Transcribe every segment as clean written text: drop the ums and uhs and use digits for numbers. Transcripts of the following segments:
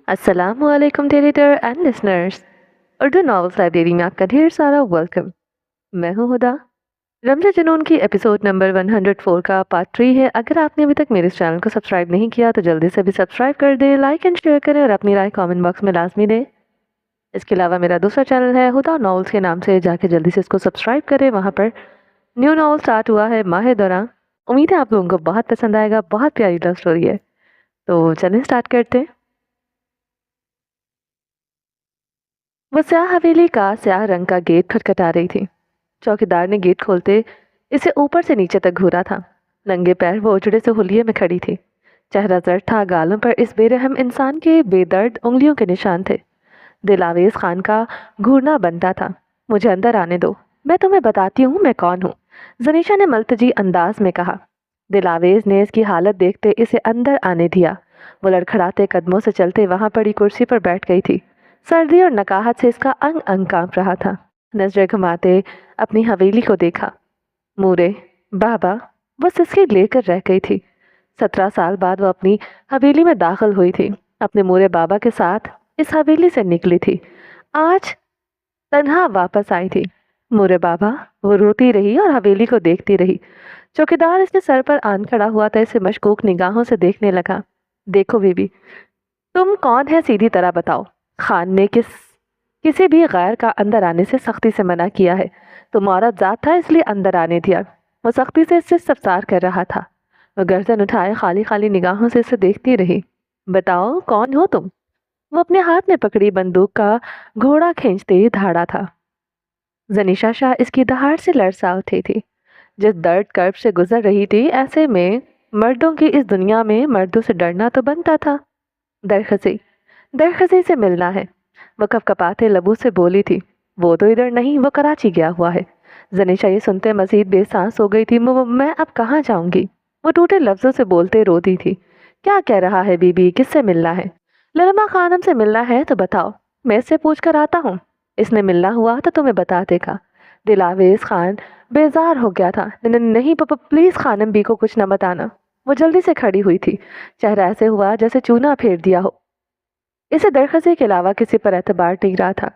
अस्सलामुअलैकुम editor and listeners. Urdu novels library में आपका ढेर सारा वेलकम। मैं हूं हुदा। रमज़ा जुनून की एपिसोड नंबर 104 का पार्ट 3 है। अगर आपने अभी तक मेरे इस चैनल को सब्सक्राइब नहीं किया तो जल्दी से भी सब्सक्राइब कर दें, लाइक एंड शेयर करें और अपनी राय कमेंट बॉक्स में लाजमी दें। इसके अलावा मेरा दूसरा चैनल है हुदा नॉवेल्स के नाम से, जाके जल्दी से इसको सब्सक्राइब करें। वहाँ पर न्यू नॉवल स्टार्ट हुआ है माह दौरान। उम्मीद है आप लोगों को बहुत पसंद आएगा। बहुत प्यारी लव स्टोरी है, तो चलें स्टार्ट करते हैं। वो स्याह हवेली का स्याह रंग का गेट खटखटा रही थी। चौकीदार ने गेट खोलते इसे ऊपर से नीचे तक घूरा था। नंगे पैर वो उजड़े से हुलिये में खड़ी थी। चेहरा जर्द था, गालों पर इस बेरहम इंसान के बेदर्द उंगलियों के निशान थे। दिलावेज खान का घूरना बनता था। मुझे अंदर आने दो, मैं तुम्हें बताती हूँ मैं कौन हूँ, जनीशा ने मल्तजी अंदाज में कहा। दिलावेज ने इसकी हालत देखते इसे अंदर आने दिया। वो लड़खड़ाते कदमों से चलते वहां पड़ी कुर्सी पर बैठ गई थी। सर्दी और नकाहत से इसका अंग अंग कांप रहा था। नजरें घुमाते अपनी हवेली को देखा। मूरे बाबा वो सिसकी लेकर रह गई थी। 17 साल बाद वो अपनी हवेली में दाखिल हुई थी। अपने मूरे बाबा के साथ इस हवेली से निकली थी। आज तन्हा वापस आई थी। मूरे बाबा वो रोती रही और हवेली को देखती रही। चौकीदार इसके सर पर आन खड़ा हुआ था, इसे मशकूक निगाहों से देखने लगा। देखो बीबी, तुम कौन है, सीधी तरह बताओ। खान ने किसी भी गैर का अंदर आने से सख्ती से मना किया है। तुम औरत जात था इसलिए अंदर आने दिया। वो सख्ती से इससे इस्तफसार कर रहा था। वो गर्दन उठाए खाली खाली निगाहों से इसे देखती रही। बताओ कौन हो तुम। वो अपने हाथ में पकड़ी बंदूक का घोड़ा खींचते धाड़ा था। जनीशा शाह इसकी दहाड़ से लड़सा उठी थी। जिस दर्द कर्ब से गुजर रही थी, ऐसे में मर्दों की इस दुनिया में मर्दों से डरना तो बनता था। दरखसी दरखसी से मिलना है, वो कपकपाते लबों से बोली थी। वो तो इधर नहीं, वो कराची गया हुआ है। जनीशा ये सुनते मजीद बेसांस हो गई थी। मैं अब कहाँ जाऊंगी। वो टूटे लफ्जों से बोलते रोती थी। क्या कह रहा है बीबी, किससे मिलना है। ललमा खानम से मिलना है तो बताओ, मैं इससे पूछ कर आता हूँ। इसने मिलना हुआ तो तुम्हें बता देगा। दिलावेज खान बेजार हो गया था। नहीं पापा प्लीज, खानम बी को कुछ न बताना। वो जल्दी से खड़ी हुई थी। चेहरा ऐसे हुआ जैसे चूना फेर दिया हो। इसे दरखसी के अलावा किसी पर एतबार नहीं रहा था।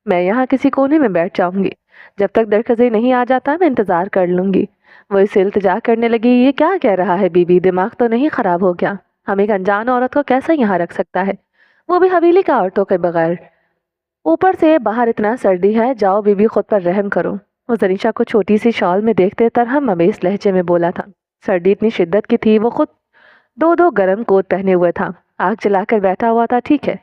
मैं यहाँ किसी कोने में बैठ जाऊंगी। जब तक दरखसी नहीं आ जाता मैं इंतजार कर लूंगी। वो इसे इल्तिजा करने लगी। ये क्या कह रहा है बीबी, दिमाग तो नहीं खराब हो गया। हम एक अनजान औरत को कैसे यहाँ रख सकता है, वो भी हवेली का औरतों के बगैर। ऊपर से बाहर इतना सर्दी है, जाओ बीबी खुद पर रहम करो। वो जनीशा को छोटी सी शॉल में देखते तरहम मबेस लहजे में बोला था। सर्दी इतनी शिद्दत की थी, वो खुद दो दो गरम कोट पहने हुए था। आग जलाकर बैठा हुआ था। ठीक है।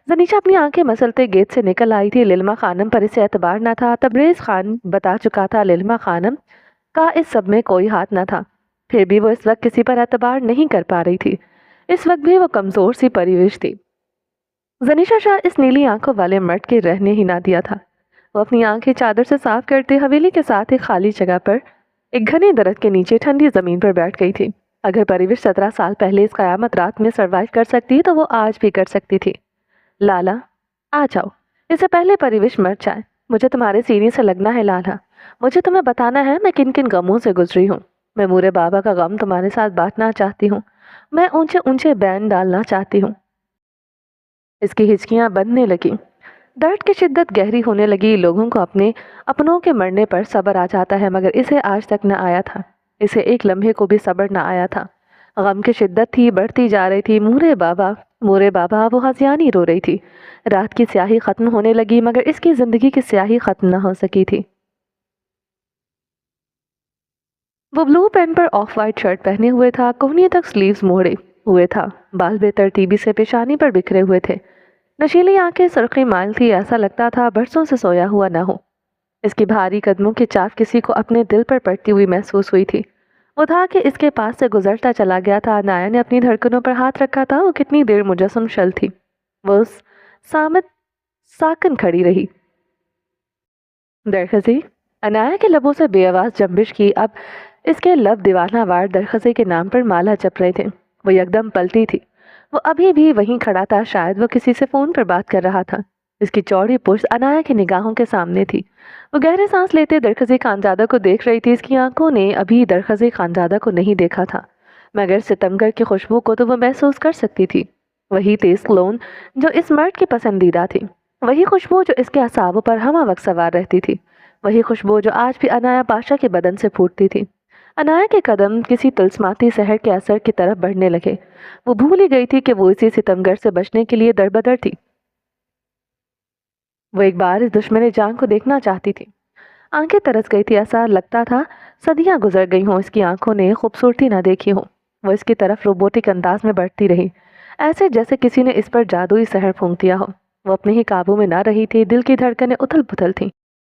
जनीशा अपनी आंखें मसलते गेट से निकल आई थी। लिल्मा खानम पर इसे एतबार न था। तबरेज खान बता चुका था लिल्मा खानम का इस सब में कोई हाथ न था। फिर भी वो इस वक्त किसी पर एतबार नहीं कर पा रही थी। इस वक्त भी वो कमजोर सी परिवेश थी। जनीशा शाह इस नीली आंखों वाले मर्द के रहने ही ना दिया था। वो अपनी आंखें चादर से साफ करते हवेली के साथ एक खाली जगह पर एक घने दरख्त के नीचे ठंडी जमीन पर बैठ गई थी। अगर परिवेश 17 साल पहले इस कयामत रात में सरवाइव कर सकती तो वो आज भी कर सकती थी। लाला आ जाओ, इससे पहले परिवेश मर जाए। मुझे तुम्हारे सीने से लगना है लाला। मुझे तुम्हें बताना है मैं किन किन गमों से गुजरी हूँ। मैं मूरे बाबा का गम तुम्हारे साथ बांटना चाहती हूँ। मैं ऊंचे ऊंचे बैन डालना चाहती हूँ। इसकी हिचकियां बंधने लगी। दर्द की शिद्दत गहरी होने लगी। लोगों को अपने अपनों के मरने पर सब्र आ जाता है, मगर इसे आज तक न आया था। इसे एक लम्हे को भी सब्र न आया था। गम की शिद्दत थी, बढ़ती जा रही थी। मूरे बाबा वो हंसियानी रो रही थी। रात की स्याही खत्म होने लगी, मगर इसकी जिंदगी की स्याही खत्म न हो सकी थी। वो ब्लू पेन पर ऑफ वाइट शर्ट पहने हुए था। कोहनी तक स्लीव्स मोड़े हुए था। बाल बेतरतीबी से पेशानी पर बिखरे हुए थे। नशीली आंखें सुर्खी माइल थी। ऐसा लगता था बरसों से सोया हुआ न हो। इसकी भारी कदमों की चाफ किसी को अपने दिल पर पड़ती हुई महसूस हुई थी। वो था कि इसके पास से गुजरता चला गया था। अनाया ने अपनी धड़कनों पर हाथ रखा था। वो कितनी देर मुजस्सम शल थी। वो उस सामत साकन खड़ी रही। दरखसी अनाया के लबों से बेआवाज जंबिश की। अब इसके लब दीवाना वार दरखसी के नाम पर माला जप रहे थे। वो यकदम पलटी थी। वो अभी भी वहीं खड़ा था। शायद वो किसी से फोन पर बात कर रहा था। इसकी चौड़ी पुष्ट अनाया की निगाहों के सामने थी। वो गहरे सांस लेते दरखसी खानजादा को देख रही थी। इसकी आंखों ने अभी दरखसी खानजादा को नहीं देखा था, मगर सितमगर की खुशबू को तो वो महसूस कर सकती थी। وہی تیز کلون جو اس مرد کی پسندیدہ تھی، وہی خوشبو جو اس کے اعصابوں پر ہمہ وقت سوار رہتی تھی، وہی خوشبو جو آج بھی عنایا پاشا کے بدن سے پھوٹتی تھی۔ عنایا کے قدم کسی طلسماتی سحر کے اثر کی طرف بڑھنے لگے۔ وہ بھول ہی گئی تھی کہ وہ اسی ستمگر سے بچنے کے لیے دربدر تھی۔ وہ ایک بار اس دشمن جان کو دیکھنا چاہتی تھی۔ آنکھیں ترس گئی تھی، ایسا لگتا تھا صدیاں گزر گئی ہوں، اس کی آنکھوں نے خوبصورتی نہ دیکھی ہو۔ وہ اس کی طرف روبوٹک انداز میں بڑھتی رہی، ایسے جیسے کسی نے اس پر جادوئی سحر پھونک دیا ہو۔ وہ اپنے ہی قابو میں نہ رہی تھی، دل کی دھڑکنیں اتھل پتھل تھیں۔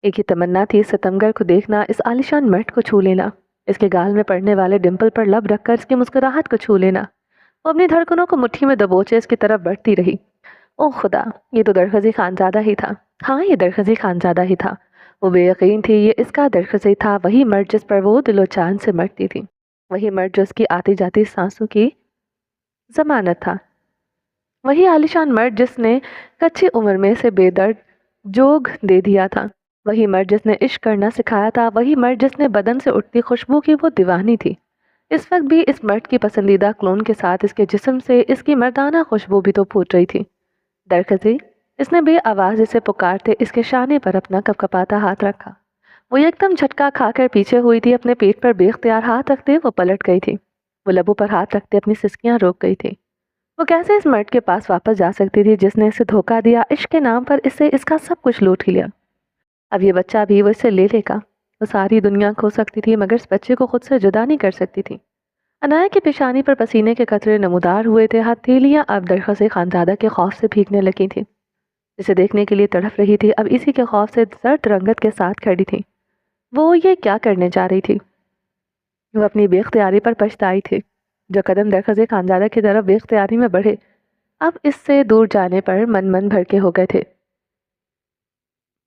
ایک ہی تمنا تھی، ستمگر کو دیکھنا، اس عالیشان مرد کو چھو لینا، اس کے گال میں پڑنے والے ڈمپل پر لب رکھ کر اس کی مسکراہٹ کو چھو لینا۔ وہ اپنی دھڑکنوں کو مٹھی میں دبوچے اس کی طرف بڑھتی رہی۔ اوہ خدا، یہ تو درخزی خانزادہ ہی تھا۔ ہاں، یہ درخزی خانزادہ ہی تھا۔ وہ بے یقین تھی یہ اس کا درخزی تھا، وہی مرد جس پر وہ دل و جان سے مرتی تھی، وہی مرد جو اس کی آتی جاتی سانسوں کی ضمانت تھا، وہی عالیشان مرد جس نے کچی عمر میں سے بے درد جوگ دے دیا تھا، وہی مرد جس نے عشق کرنا سکھایا تھا، وہی مرد جس نے بدن سے اٹھتی خوشبو کی وہ دیوانی تھی۔ اس وقت بھی اس مرد کی پسندیدہ کلون کے ساتھ اس کے جسم سے اس کی مردانہ خوشبو بھی تو پھوٹ رہی تھی۔ درخزی، اس نے بے آواز اسے پکارتے اس کے شانے پر اپنا کپکپاتا ہاتھ رکھا۔ وہ یکدم جھٹکا کھا کر پیچھے ہوئی تھی، اپنے پیٹ پر بے اختیار ہاتھ رکھتے وہ پلٹ گئی تھی۔ وہ لبوں پر ہاتھ رکھتے اپنی سسکیاں روک گئی تھی۔ وہ کیسے اس مرد کے پاس واپس جا سکتی تھی جس نے اسے دھوکہ دیا، عشق کے نام پر اسے اس کا سب کچھ لوٹ لیا۔ اب یہ بچہ بھی وہ اسے لے لے گا۔ وہ ساری دنیا کھو سکتی تھی مگر اس بچے کو خود سے جدا نہیں کر سکتی تھی۔ عنایا کی پیشانی پر پسینے کے قطرے نمودار ہوئے تھے، ہتھیلیاں اب درخت خانزادہ کے خوف سے بھیگنے لگی تھی۔ اسے دیکھنے کے لیے تڑپ رہی تھی، اب اسی کے خوف سے زرد رنگت کے ساتھ کھڑی تھی۔ وہ یہ کیا کرنے جا رہی تھی؟ وہ اپنی بے اختیاری پر پچھتائی تھی۔ جو قدم درخت خانزادہ کی طرف بے اختیاری میں بڑھے، اب اس سے دور جانے پر من بھڑکے ہو گئے تھے۔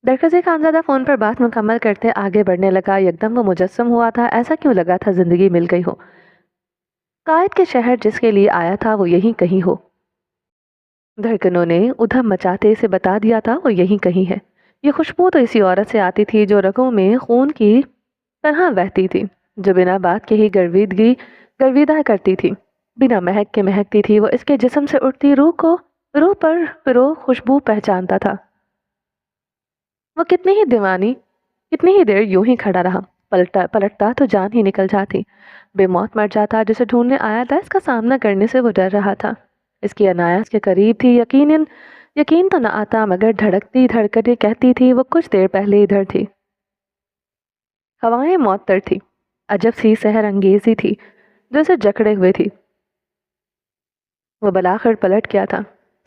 درخت خانزادہ فون پر بات مکمل کرتے آگے بڑھنے لگا۔ یکدم وہ مجسم ہوا تھا، ایسا کیوں لگا تھا زندگی مل گئی ہو، قائد کے شہر جس کے لیے آیا تھا وہ یہیں کہیں ہو۔ دھڑکنوں نے ادھم مچاتے اسے بتا دیا تھا وہ یہیں کہیں ہے۔ یہ خوشبو تو اسی عورت سے آتی تھی جو رگوں میں خون کی طرح بہتی تھی، جو بنا بات کے ہی گرویدہ کرتی تھی، بنا مہک کے مہکتی تھی۔ وہ اس کے جسم سے اٹھتی روح پر فرو خوشبو پہچانتا تھا۔ وہ کتنی ہی دیر یوں ہی کھڑا رہا، پلٹتا تو جان ہی نکل جاتی۔ بے موت مر جاتا جسے ڈھونڈنے آیا تھا، اس کا سامنا کرنے سے وہ ڈر رہا تھا۔ اس کی عنایا اس کے قریب تھی، یقین تو نہ آتا مگر دھڑکتی دھڑکنیں کہتی تھی وہ کچھ دیر پہلے ادھر تھی۔ ہوائیں معطر تھی، عجب سی سحر انگیزی تھی جو اسے جکڑے ہوئے تھی۔ وہ بلاخر پلٹ گیا تھا۔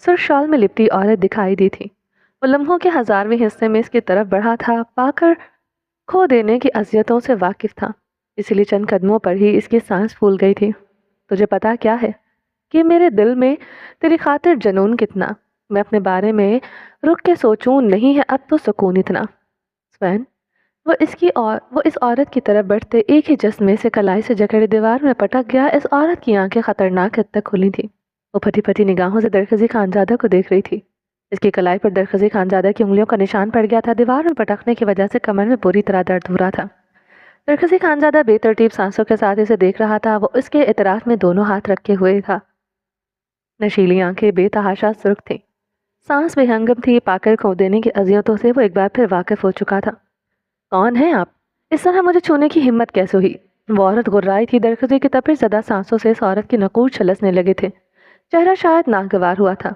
سرخ شال میں لپٹی عورت دکھائی دی تھی۔ وہ لمحوں کے 1000ویں حصے میں اس کی طرف بڑھا تھا، پا کر کھو دینے کی اذیتوں سے واقف تھا، اسی لیے چند قدموں پر ہی اس کی سانس پھول گئی تھی۔ تجھے پتا کیا ہے کہ میرے دل میں تیری خاطر جنون کتنا، میں اپنے بارے میں رک کے سوچوں نہیں ہے اب تو سکون اتنا۔ سوین، وہ اس عورت کی طرف بڑھتے ایک ہی جسم میں سے کلائی سے جکڑے دیوار میں پٹک گیا۔ اس عورت کی آنکھیں خطرناک حد تک کھلی تھی، وہ پھٹی پھٹی نگاہوں سے درخزی خانزادہ کو دیکھ رہی تھی۔ اس کی کلائی پر درخزی خانزادہ کی انگلیوں کا نشان پڑ گیا تھا، دیوار میں پٹکنے کی وجہ سے کمر میں بری طرح درد ہو رہا تھا۔ درخزی خانزادہ بے ترتیب سانسوں کے ساتھ اسے دیکھ رہا تھا، وہ اس کے اطراف میں دونوں ہاتھ رکھے ہوئے تھا۔ نشیلی آنکھیں بے تحاشا سرخ تھیں، سانس بے ہنگم تھی، پاکر کھو دینے کی اذیتوں سے وہ ایک بار پھر واقف ہو چکا تھا۔ کون ہیں آپ؟ اس طرح مجھے چھونے کی ہمت کیسے ہوئی؟ وہ عورت گرائی تھی، درخزی کی تپش زدہ سانسوں سے اس عورت کی نقور چھلسنے لگے تھے، چہرہ شاید ناگوار ہوا تھا۔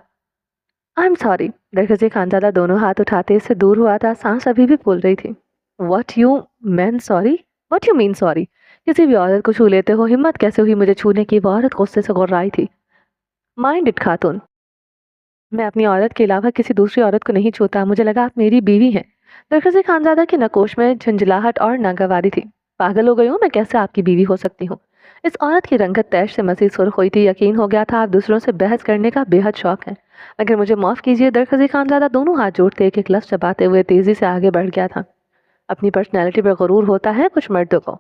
I'm sorry، درخزی خانزادہ دونوں ہاتھ اٹھاتے اس سے دور ہوا تھا، سانس ابھی بھی پھول رہی تھی۔ What you mean sorry؟ کسی بھی عورت کو چھو لیتے ہو، ہمت کیسے ہوئی مجھے چھونے کی؟ وہ عورت غصے سے گرائی تھی۔ Mind it خاتون، میں اپنی عورت کے علاوہ کسی دوسری عورت کو نہیں چھوتا، مجھے لگا آپ میری بیوی ہیں۔ درخزی خانزادہ کی نکوش میں جھنجھلاہٹ اور ناگواری تھی۔ پاگل ہو گئی ہوں میں، کیسے آپ کی بیوی ہو سکتی ہوں؟ اس عورت کی رنگت تیش سے مزید سرخ ہوئی تھی، یقین ہو گیا تھا آپ دوسروں سے بحث کرنے کا بے حد شوق ہے۔ اگر مجھے معاف کیجیے، درخزی خانزادہ دونوں ہاتھ جوڑتے ایک ایک لفظ چباتے ہوئے تیزی سے آگے بڑھ گیا تھا۔ اپنی پرسنالٹی پر غرور ہوتا ہے کچھ مردوں کو۔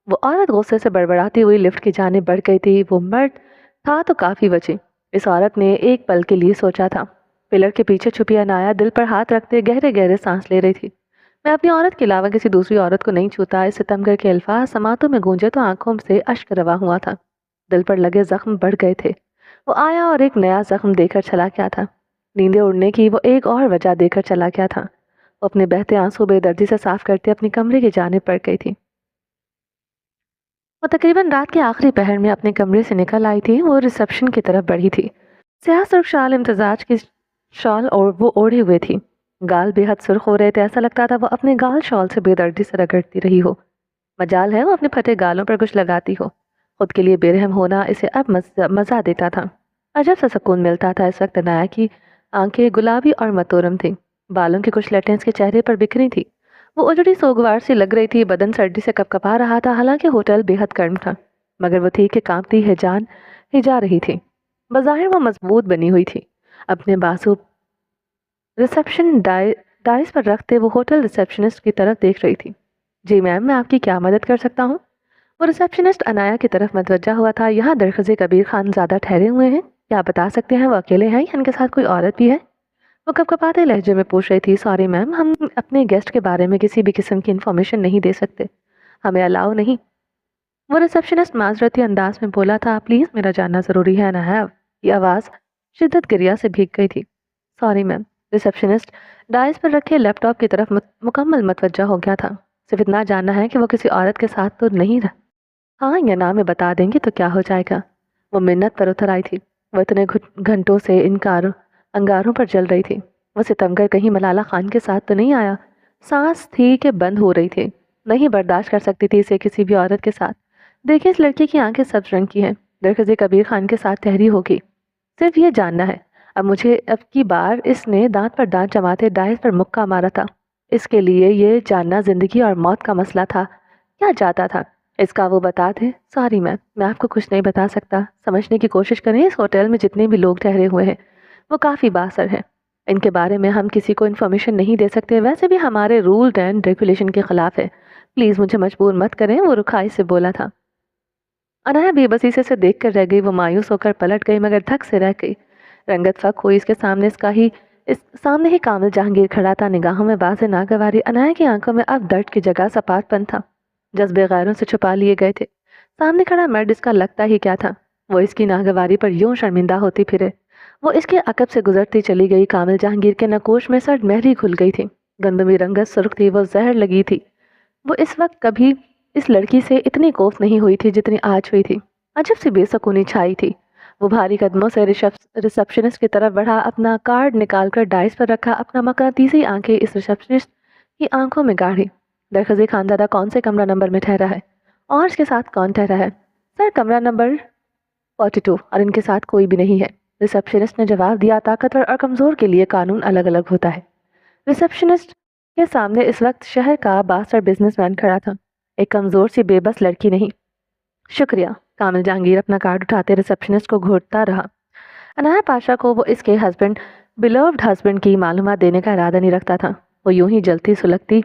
وہ عورت غصے سے بڑبڑاتی ہوئی لفٹ کی جانب بڑھ گئی تھی۔ وہ مرد تھا تو کافی وجہ، اس عورت نے ایک پل کے لیے سوچا تھا۔ پلر کے پیچھے چھپی عنایا دل پر ہاتھ رکھتے گہرے گہرے سانس لے رہی تھی۔ میں اپنی عورت کے علاوہ کسی دوسری عورت کو نہیں چھوتا۔ اس ستمگر کے الفاظ سماعتوں میں گونجے تو آنکھوں سے اشک روا ہوا تھا، دل پر لگے زخم بڑھ گئے تھے۔ وہ آیا اور ایک نیا زخم دے کر چلا گیا تھا۔ نیندیں اڑنے کی وہ ایک اور وجہ دے کر چلا گیا تھا۔ وہ اپنے بہتے آنسو بے دردی سے صاف کرتے اپنی کمرے کی جانب بڑھ گئی تھی۔ وہ تقریباً رات کے آخری پہر میں اپنے کمرے سے نکل آئی تھی۔ وہ ریسپشن کی طرف بڑھی تھی۔ سیاہ سرخ شال امتزاج کی شال اور وہ اوڑھے ہوئے تھی۔ گال بے حد سرخ ہو رہے تھے، ایسا لگتا تھا وہ اپنے گال شال سے بے دردی سے رگڑتی رہی ہو۔ مجال ہے وہ اپنے پھٹے گالوں پر کچھ لگاتی ہو۔ خود کے لیے بے رحم ہونا اسے اب مزہ دیتا تھا۔ عجب سا سکون ملتا تھا اس وقت۔ عنایا کی آنکھیں گلابی اور متورم تھیں، بالوں کی کچھ لٹیں اس کے چہرے پر بکھری تھی۔ وہ اجڑی سوگوار سی لگ رہی تھی، بدن سردی سے کپکپا رہا تھا، حالانکہ ہوٹل بے حد گرم تھا، مگر وہ تھی کہ کانپتی ہے جان ہی جا رہی تھی۔ بظاہر وہ مضبوط بنی ہوئی تھی۔ اپنے بازو ریسپشن ڈائس پر رکھتے وہ ہوٹل ریسپشنسٹ کی طرف دیکھ رہی تھی۔ جی میم، میں آپ کی کیا مدد کر سکتا ہوں؟ وہ ریسپشنسٹ عنایا کی طرف متوجہ ہوا تھا۔ یہاں درخزے کبیر خان زیادہ ٹھہرے ہوئے ہیں، کیا آپ بتا سکتے ہیں وہ اکیلے ہیں یا ان کے ساتھ کوئی عورت بھی ہے؟ وہ کپکپاتے لہجے میں پوچھ رہی تھی۔ سوری میم، ہم اپنے گیسٹ کے بارے میں کسی بھی قسم کی انفارمیشن نہیں دے سکتے، ہمیں الاؤ نہیں۔ وہ ریسپشنسٹ معذرتی انداز میں بولا تھا۔ پلیز میرا جاننا ضروری ہے عنایا کی آواز شدت گریہ سے بھیگ گئی تھی۔ Sorry ma'am. ریسپشنسٹ ڈائس پر رکھے لیپ ٹاپ کی طرف مکمل متوجہ ہو گیا تھا۔ صرف اتنا جاننا ہے کہ وہ کسی عورت کے ساتھ تو نہیں رہا۔ ہاں یا نہ میں بتا دیں گے تو کیا ہو جائے گا؟ وہ منت پر اتر آئی تھی۔ وہ اتنے گھنٹوں سے انگاروں پر جل رہی تھی۔ وہ ستمگر کہیں ملالہ خان کے ساتھ تو نہیں آیا؟ سانس تھی کہ بند ہو رہی تھی، نہیں برداشت کر سکتی تھی اسے کسی بھی عورت کے ساتھ۔ دیکھیں، اس لڑکی کی آنکھیں سبز رنگ کی ہیں، درخزے کبیر خان کے ساتھ ٹھہری ہوگی۔ صرف یہ جاننا ہے۔ اب کی بار اس نے دانت پر دانت جماتے ڈائس پر مکہ مارا تھا۔ اس کے لیے یہ جاننا زندگی اور موت کا مسئلہ تھا۔ کیا چاہتا تھا اس کا وہ بتا دے۔ سوری میم، میں آپ کو کچھ نہیں بتا سکتا۔ سمجھنے کی کوشش کریں، اس ہوٹل میں جتنے بھی لوگ ٹھہرے ہوئے ہیں وہ کافی بااثر ہیں، ان کے بارے میں ہم کسی کو انفارمیشن نہیں دے سکتے، ویسے بھی ہمارے رول اینڈ ریگولیشن کے خلاف ہے۔ پلیز مجھے مجبور مت کریں، وہ رکھائی سے بولا تھا۔ عنایا بے بسی سے دیکھ کر رہ گئی۔ وہ مایوس ہو کر پلٹ گئی مگر دھک سے رہ گئی۔ رنگت فک ہوئی، اس کے سامنے سامنے ہی کامل جہانگیر کھڑا تھا، نگاہوں میں باز ناگواری۔ عنایا کی آنکھوں میں اب درد کی جگہ سپاٹ پن تھا، جذبے غیروں سے چھپا لیے گئے تھے۔ سامنے کھڑا مرد اس کا لگتا ہی کیا تھا؟ وہ اس کی ناگواری پر یوں شرمندہ ہوتی پھرے۔ وہ اس کے عقب سے گزرتی چلی گئی۔ کامل جہانگیر کے نقوش میں سرد مہری کھل گئی تھی، گندمی رنگت سرخ تھی، وہ زہر لگی تھی۔ وہ اس وقت کبھی اس لڑکی سے اتنی کوف نہیں ہوئی تھی جتنی آج ہوئی تھی۔ عجب سی بے سکونی چھائی تھی۔ وہ بھاری قدموں سے ریسپشنسٹ کی طرف بڑھا، اپنا کارڈ نکال کر ڈائس پر رکھا، اپنا مقناطیسی آنکھیں اس ریسپشنسٹ کی آنکھوں میں گاڑی۔ درخزے خانزادہ کون سے کمرہ نمبر میں ٹھہرا ہے اور اس کے ساتھ کون ٹھہرا ہے؟ سر، کمرہ نمبر 42 اور ان کے ساتھ کوئی بھی نہیں ہے، ریسپشنسٹ نے جواب دیا۔ طاقتور اور کمزور کے لیے قانون الگ الگ ہوتا ہے۔ ریسپشنسٹ کے سامنے اس وقت شہر کا بااثر بزنس مین کھڑا تھا، ایک کمزور سی بے بس لڑکی نہیں۔ شکریہ۔ کامل جہانگیر اپنا کارڈ اٹھاتے ریسپشنسٹ کو گھورتا رہا۔ عنایا پاشا کو وہ اس کے بلوڈ ہسبینڈ کی معلومات دینے کا ارادہ نہیں رکھتا تھا۔ وہ یوں ہی جلتی سلگتی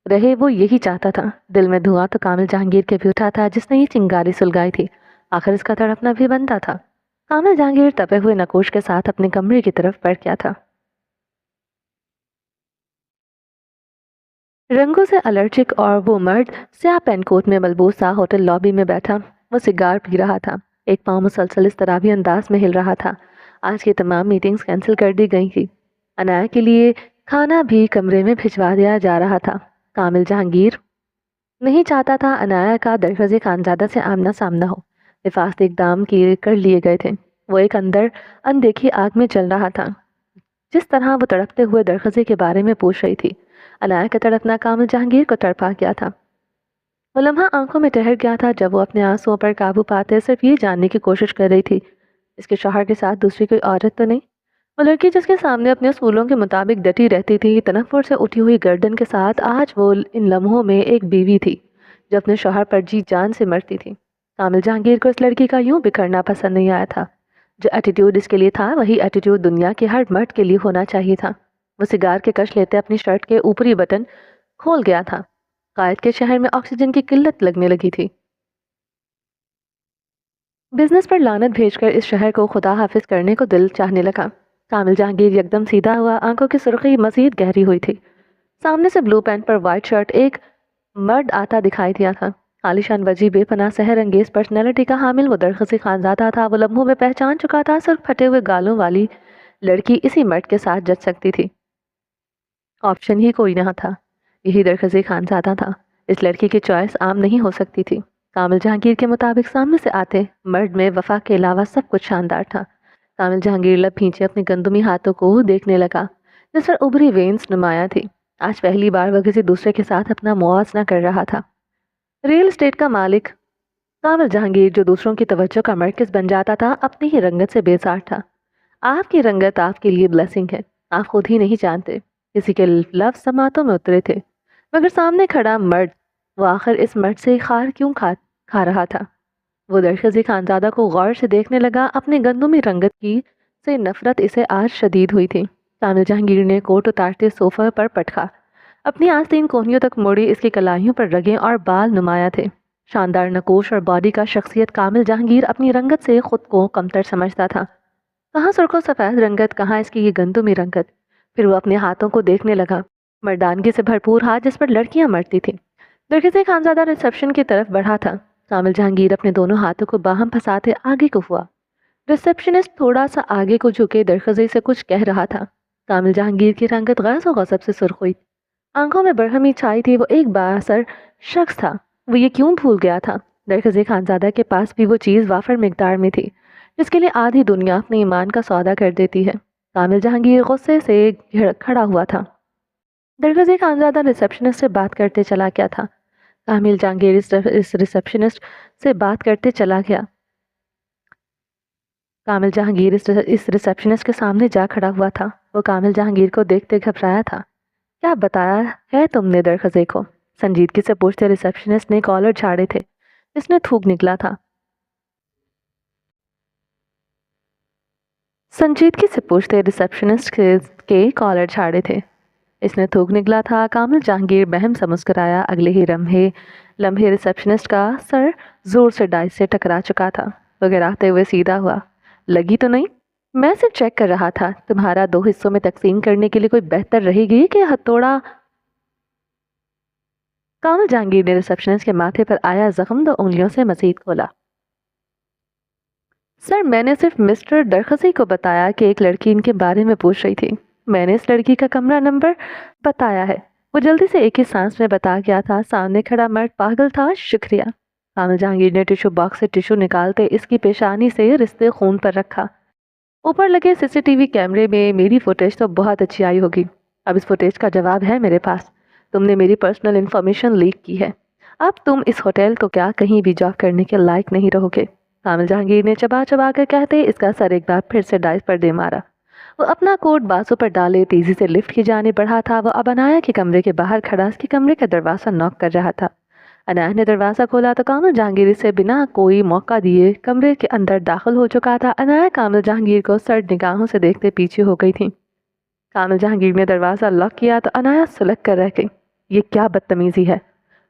رہے، وہ یہی چاہتا تھا۔ دل میں دھواں تو کامل جہانگیر کے بھی اٹھا تھا جس نے یہ چنگاری سلگائی تھی، آخر اس کا تڑپنا بھی بنتا تھا۔ کامل جہانگیر تپے ہوئے نقوش کے ساتھ اپنے کمرے کی طرف بڑھ گیا تھا۔ رنگوں سے الرجک اور وہ مرد سیاہ پین کوٹ میں ملبوس تھا، ہوٹل لابی میں بیٹھا، وہ سگار پی رہا تھا، ایک پاؤں مسلسل اس طرح بھی انداز میں ہل رہا تھا۔ آج کی تمام میٹنگز کینسل کر دی گئی تھی، عنایا کے لیے کھانا بھی کمرے میں بھجوا دیا جا رہا تھا۔ کامل جہانگیر نہیں چاہتا تھا عنایا کا درخزے خانزادہ سے آمنا سامنا ہو، حفاظتی اقدام کر لیے گئے تھے۔ وہ ایک اندر اندیکھی آگ میں چل رہا تھا، جس طرح وہ تڑپتے ہوئے درخزے کے بارے میں پوچھ رہی تھی۔ عنایا کا تڑپنا کامل جہانگیر کو تڑپا گیا تھا۔ وہ لمحہ آنکھوں میں ٹھہر گیا تھا جب وہ اپنے آنسوؤں پر قابو پاتے صرف یہ جاننے کی کوشش کر رہی تھی اس کے شوہر کے ساتھ دوسری کوئی عورت تو نہیں۔ وہ لڑکی جس کے سامنے اپنے اصولوں کے مطابق ڈٹی رہتی تھی، تنفر سے اٹھی ہوئی گردن کے ساتھ، آج وہ ان لمحوں میں ایک بیوی تھی جو اپنے شوہر پر جی جان سے مرتی تھی۔ کامل جہانگیر کو اس لڑکی کا یوں بکھرنا پسند نہیں آیا تھا۔ جو ایٹیٹیوڈ اس کے لیے تھا وہی ایٹیٹیوڈ دنیا کے ہر مرد کے لیے ہونا چاہیے تھا۔ وہ سگار کے کش لیتے اپنی شرٹ کے اوپری بٹن کھول گیا تھا۔ قائد کے شہر میں آکسیجن کی قلت لگنے لگی تھی۔ بزنس پر لعنت بھیج کر اس شہر کو خدا حافظ کرنے کو دل چاہنے لگا۔ کامل جہانگیر یکدم سیدھا ہوا، آنکھوں کی سرخی مزید گہری ہوئی تھی۔ سامنے سے بلو پینٹ پر وائٹ شرٹ ایک مرد آتا دکھائی دیا تھا۔ आलीशान वजी बेपनाह सहर अंगेज पर्सनैलिटी का हामिल वो दरखसी खानजादा था। वो लम्हों में पहचान चुका था, सिर्फ फटे हुए गालों वाली लड़की इसी मर्द के साथ जच सकती थी। ऑप्शन ही कोई ना था, यही दरखसी खानजादा था। इस लड़की की चॉइस आम नहीं हो सकती थी। कामिल जहांगीर के मुताबिक सामने से आते मर्द में वफा के अलावा सब कुछ शानदार था। कामिल जहांगीर लब खींचे अपने गंदुमी हाथों को देखने लगा, जिस पर उभरी वेन्स नुमाया थी। आज पहली बार वह किसी दूसरे के साथ अपना मुआवजा कर रहा था। रियल एस्टेट का मालिक कामिल जहांगीर, जो दूसरों की तवज्जो का मरकज बन जाता था, अपनी ही रंगत से बेजार था। आपकी रंगत आपके लिए ब्लेसिंग है, आप खुद ही नहीं जानते। किसी के लफ्ज़ समातों में उतरे थे, मगर सामने खड़ा मर्द, वो आखिर इस मर्द से खार क्यों खा रहा था। वो दरखसी खानजादा को गौर से देखने लगा। अपने गंदुमी रंगत की से नफरत इसे आज शदीद हुई थी। कामिल जहांगीर ने कोट उतारते सोफे पर पटका। अपनी आस्तीन कोहनियों तक मुड़ी इसकी कलाइयों पर रगें और बाल नुमाया थे। शानदार नकोश और बॉडी का शख्सियत कामिल जहांगीर अपनी रंगत से खुद को कमतर समझता था। कहाँ सुर्खो सफ़ेद रंगत, कहाँ इसकी ये गंदुमी रंगत। फिर वो अपने हाथों को देखने लगा, मर्दानगी से भरपूर हाथ जिस पर लड़कियां मरती थीं। दरखसी खानजादा रिसेप्शन की तरफ बढ़ा था। कामिल जहांगीर अपने दोनों हाथों को बाहम फंसाते आगे को हुआ। रिसेप्शनिस्ट थोड़ा सा आगे को झुके दरखसी से कुछ कह रहा था। कामिल जहांगीर की रंगत गैस और गज़ब से सुर्ख हुई, आंखों में बरहमी छाई थी। वो एक बाअसर शख्स था, वो ये क्यों भूल गया था। दरखसी खानजादा के पास भी वो चीज़ वाफर मिकदार में थी जिसके लिए आधी दुनिया अपने ईमान का सौदा कर देती है। कामिल जहांगीर गुस्से से खड़ा हुआ था। दरखसी खानजादा रिसेप्शनिस्ट से बात करते चला गया था। कामिल जहांगीर इस रिसेप्शनिस्ट से बात करते चला गया। कामिल जहांगीर इस रिसेप्शनिस्ट के सामने जा खड़ा हुआ था। वो कामिल जहांगीर को देखते घबराया था। क्या बताया है तुमने दरखसी को? संजीदगी से पूछते रिसेप्शनिस्ट ने कॉलर झाड़े थे। इसने थूक निकला था। संजीदगी से पूछते रिसेप्शनिस्ट के कॉलर झाड़े थे। इसने थूक निकला था। कामिल जहांगीर बहम सा मुस्कुराया। अगले ही लम्हे रिसेप्शनिस्ट का सर जोर से डाइस से टकरा चुका था। वो गिराते हुए सीधा हुआ। लगी तो नहीं? मैं सिर्फ चेक कर रहा था। तुम्हारा 2 हिस्सों में तकसीम करने के लिए कोई बेहतर रहेगी कि हथौड़ा? कामिल जहांगीर ने रिसेप्शनिस्ट के माथे पर आया जख्म 2 उंगलियों से मजीद खोला। सर, मैंने सिर्फ मिस्टर दरखसी को बताया कि एक लड़की इनके बारे में पूछ रही थी। मैंने इस लड़की का कमरा नंबर बताया है। वो जल्दी से एक ही सांस में बता गया था। सामने खड़ा मर्द पागल था। शुक्रिया। कामिल जहांगीर ने टिश्यू बॉक्स से टिश्यू निकालते इसकी पेशानी से रिश्ते खून पर रखा। ऊपर लगे सीसीटीवी कैमरे में मेरी फुटेज तो बहुत अच्छी आई होगी। अब इस फुटेज का जवाब है मेरे पास। तुमने मेरी पर्सनल इन्फॉर्मेशन लीक की है। अब तुम इस होटल तो क्या कहीं भी जॉब करने के लायक नहीं रहोगे। कामिल जहांगीर ने चबा चबा कर कहते इसका सर एक बार फिर से डाइस पर दे मारा। वो अपना कोट बाजू पर डाले तेजी से लिफ्ट की जाने बढ़ा था। वो अब अनाया के कमरे के बाहर खड़ा उसके कमरे का दरवाज़ा नॉक कर रहा था। अनाया ने दरवाज़ा खोला तो कामिल जहांगीर से बिना कोई मौका दिए कमरे के अंदर दाखिल हो चुका था। अनाया कामिल जहांगीर को सर्द निगाहों से देखते पीछे हो गई थी। कामिल जहांगीर ने दरवाज़ा लॉक किया तो अनाया सुलग कर रह गई। ये क्या बदतमीज़ी है।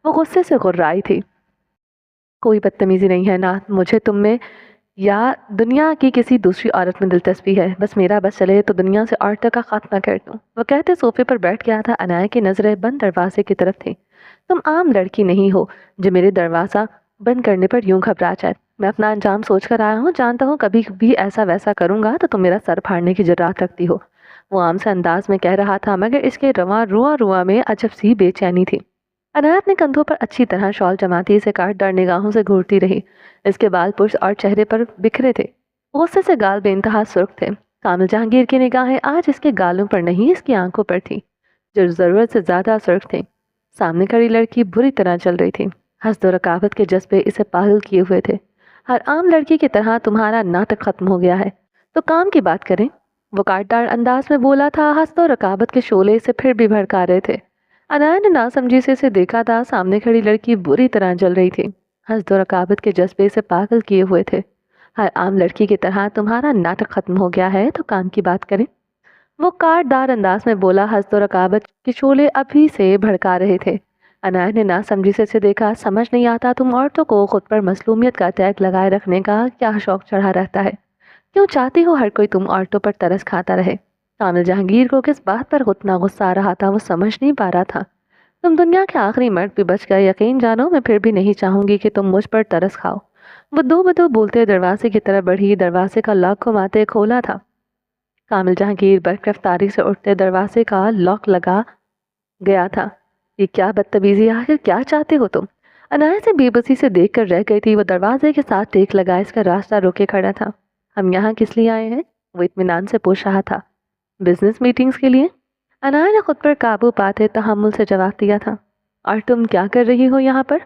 वो गुस्से से गुर्राई थी। कोई बदतमीज़ी नहीं है ना मुझे तुम में या दुनिया की किसी दूसरी औरत में दिलचस्पी है। बस मेरा बस चले तो दुनिया से औरतों का खात्मा कर दूँ। वो कहते सोफे पर बैठ गया था। अनाया की नज़रें बंद दरवाजे की तरफ थी। तुम आम लड़की नहीं हो जो मेरे दरवाज़ा बंद करने पर यूं घबरा जाए। मैं अपना अंजाम सोच कर आया हूँ। जानता हूँ कभी भी ऐसा वैसा करूँगा तो तुम मेरा सर फाड़ने की जुर्रात रखती हो। वो आम से अंदाज में कह रहा था, मगर इसके रुआ में अजब सी बेचैनी थी। अनाया अपने कंधों पर अच्छी तरह शॉल जमाती इसे काटदार निगाहों से घूरती रही। इसके बाल पुष्ट और चेहरे पर बिखरे थे। गुस्से से गाल बेइंतहा सुर्ख थे। कामिल जहांगीर की निगाहें आज इसके गालों पर नहीं इसकी आंखों पर थी, जो ज़रूरत से ज़्यादा सुर्ख थी। सामने खड़ी लड़की बुरी तरह चल रही थी। हस्द और रकावत के जज्बे इसे पागल किए हुए थे। हर आम लड़की की तरह तुम्हारा नाटक खत्म हो गया है, तो काम की बात करें। वो काटदार अंदाज में बोला था। हस्द और रकावत के शोले इसे फिर भी भड़का रहे थे। अनाया ने नासमझी से इसे देखा था। सामने खड़ी लड़की बुरी तरह जल रही थी। हस्द और रकाबत के जज्बे से पागल किए हुए थे। हर आम लड़की की तरह तुम्हारा नाटक खत्म हो गया है, तो काम की बात करें। वो काटदार अंदाज में बोला। हस्द और रकाबत के शोले अभी से भड़का रहे थे। अनाया ने नासमझी से इसे देखा। समझ नहीं आता तुम औरतों को खुद पर मसलूमियत का टैग लगाए रखने का क्या शौक चढ़ा रहता है। क्यों चाहती हो हर कोई तुम औरतों पर तरस खाता रहे। कामिल जहांगीर को किस बात पर उतना गुस्सा आ रहा था वो समझ नहीं पा रहा था। तुम दुनिया के आखिरी मर्द भी बच गए, यकीन जानो मैं फिर भी नहीं चाहूंगी कि तुम मुझ पर तरस खाओ। वो दो बदो बोलते दरवाजे की तरफ बढ़ी, दरवाजे का लॉक घुमाते खोला था। कामिल जहांगीर बर्फ रफ्तारी से उठते दरवाजे का लॉक लगा गया था। ये क्या बदतमीजी, आखिर क्या चाहते हो तुम? अनाया से बेबसी से देख कर रह गई थी। वो दरवाजे के साथ टेक लगाए इसका रास्ता रोके खड़ा था। हम यहाँ किस लिए आए हैं? वो इत्मीनान से पूछ रहा था। बिजनेस मीटिंग्स के लिए। अनाया ने खुद पर काबू पाते तहम्मुल से जवाब दिया था। और तुम क्या कर रही हो यहाँ पर?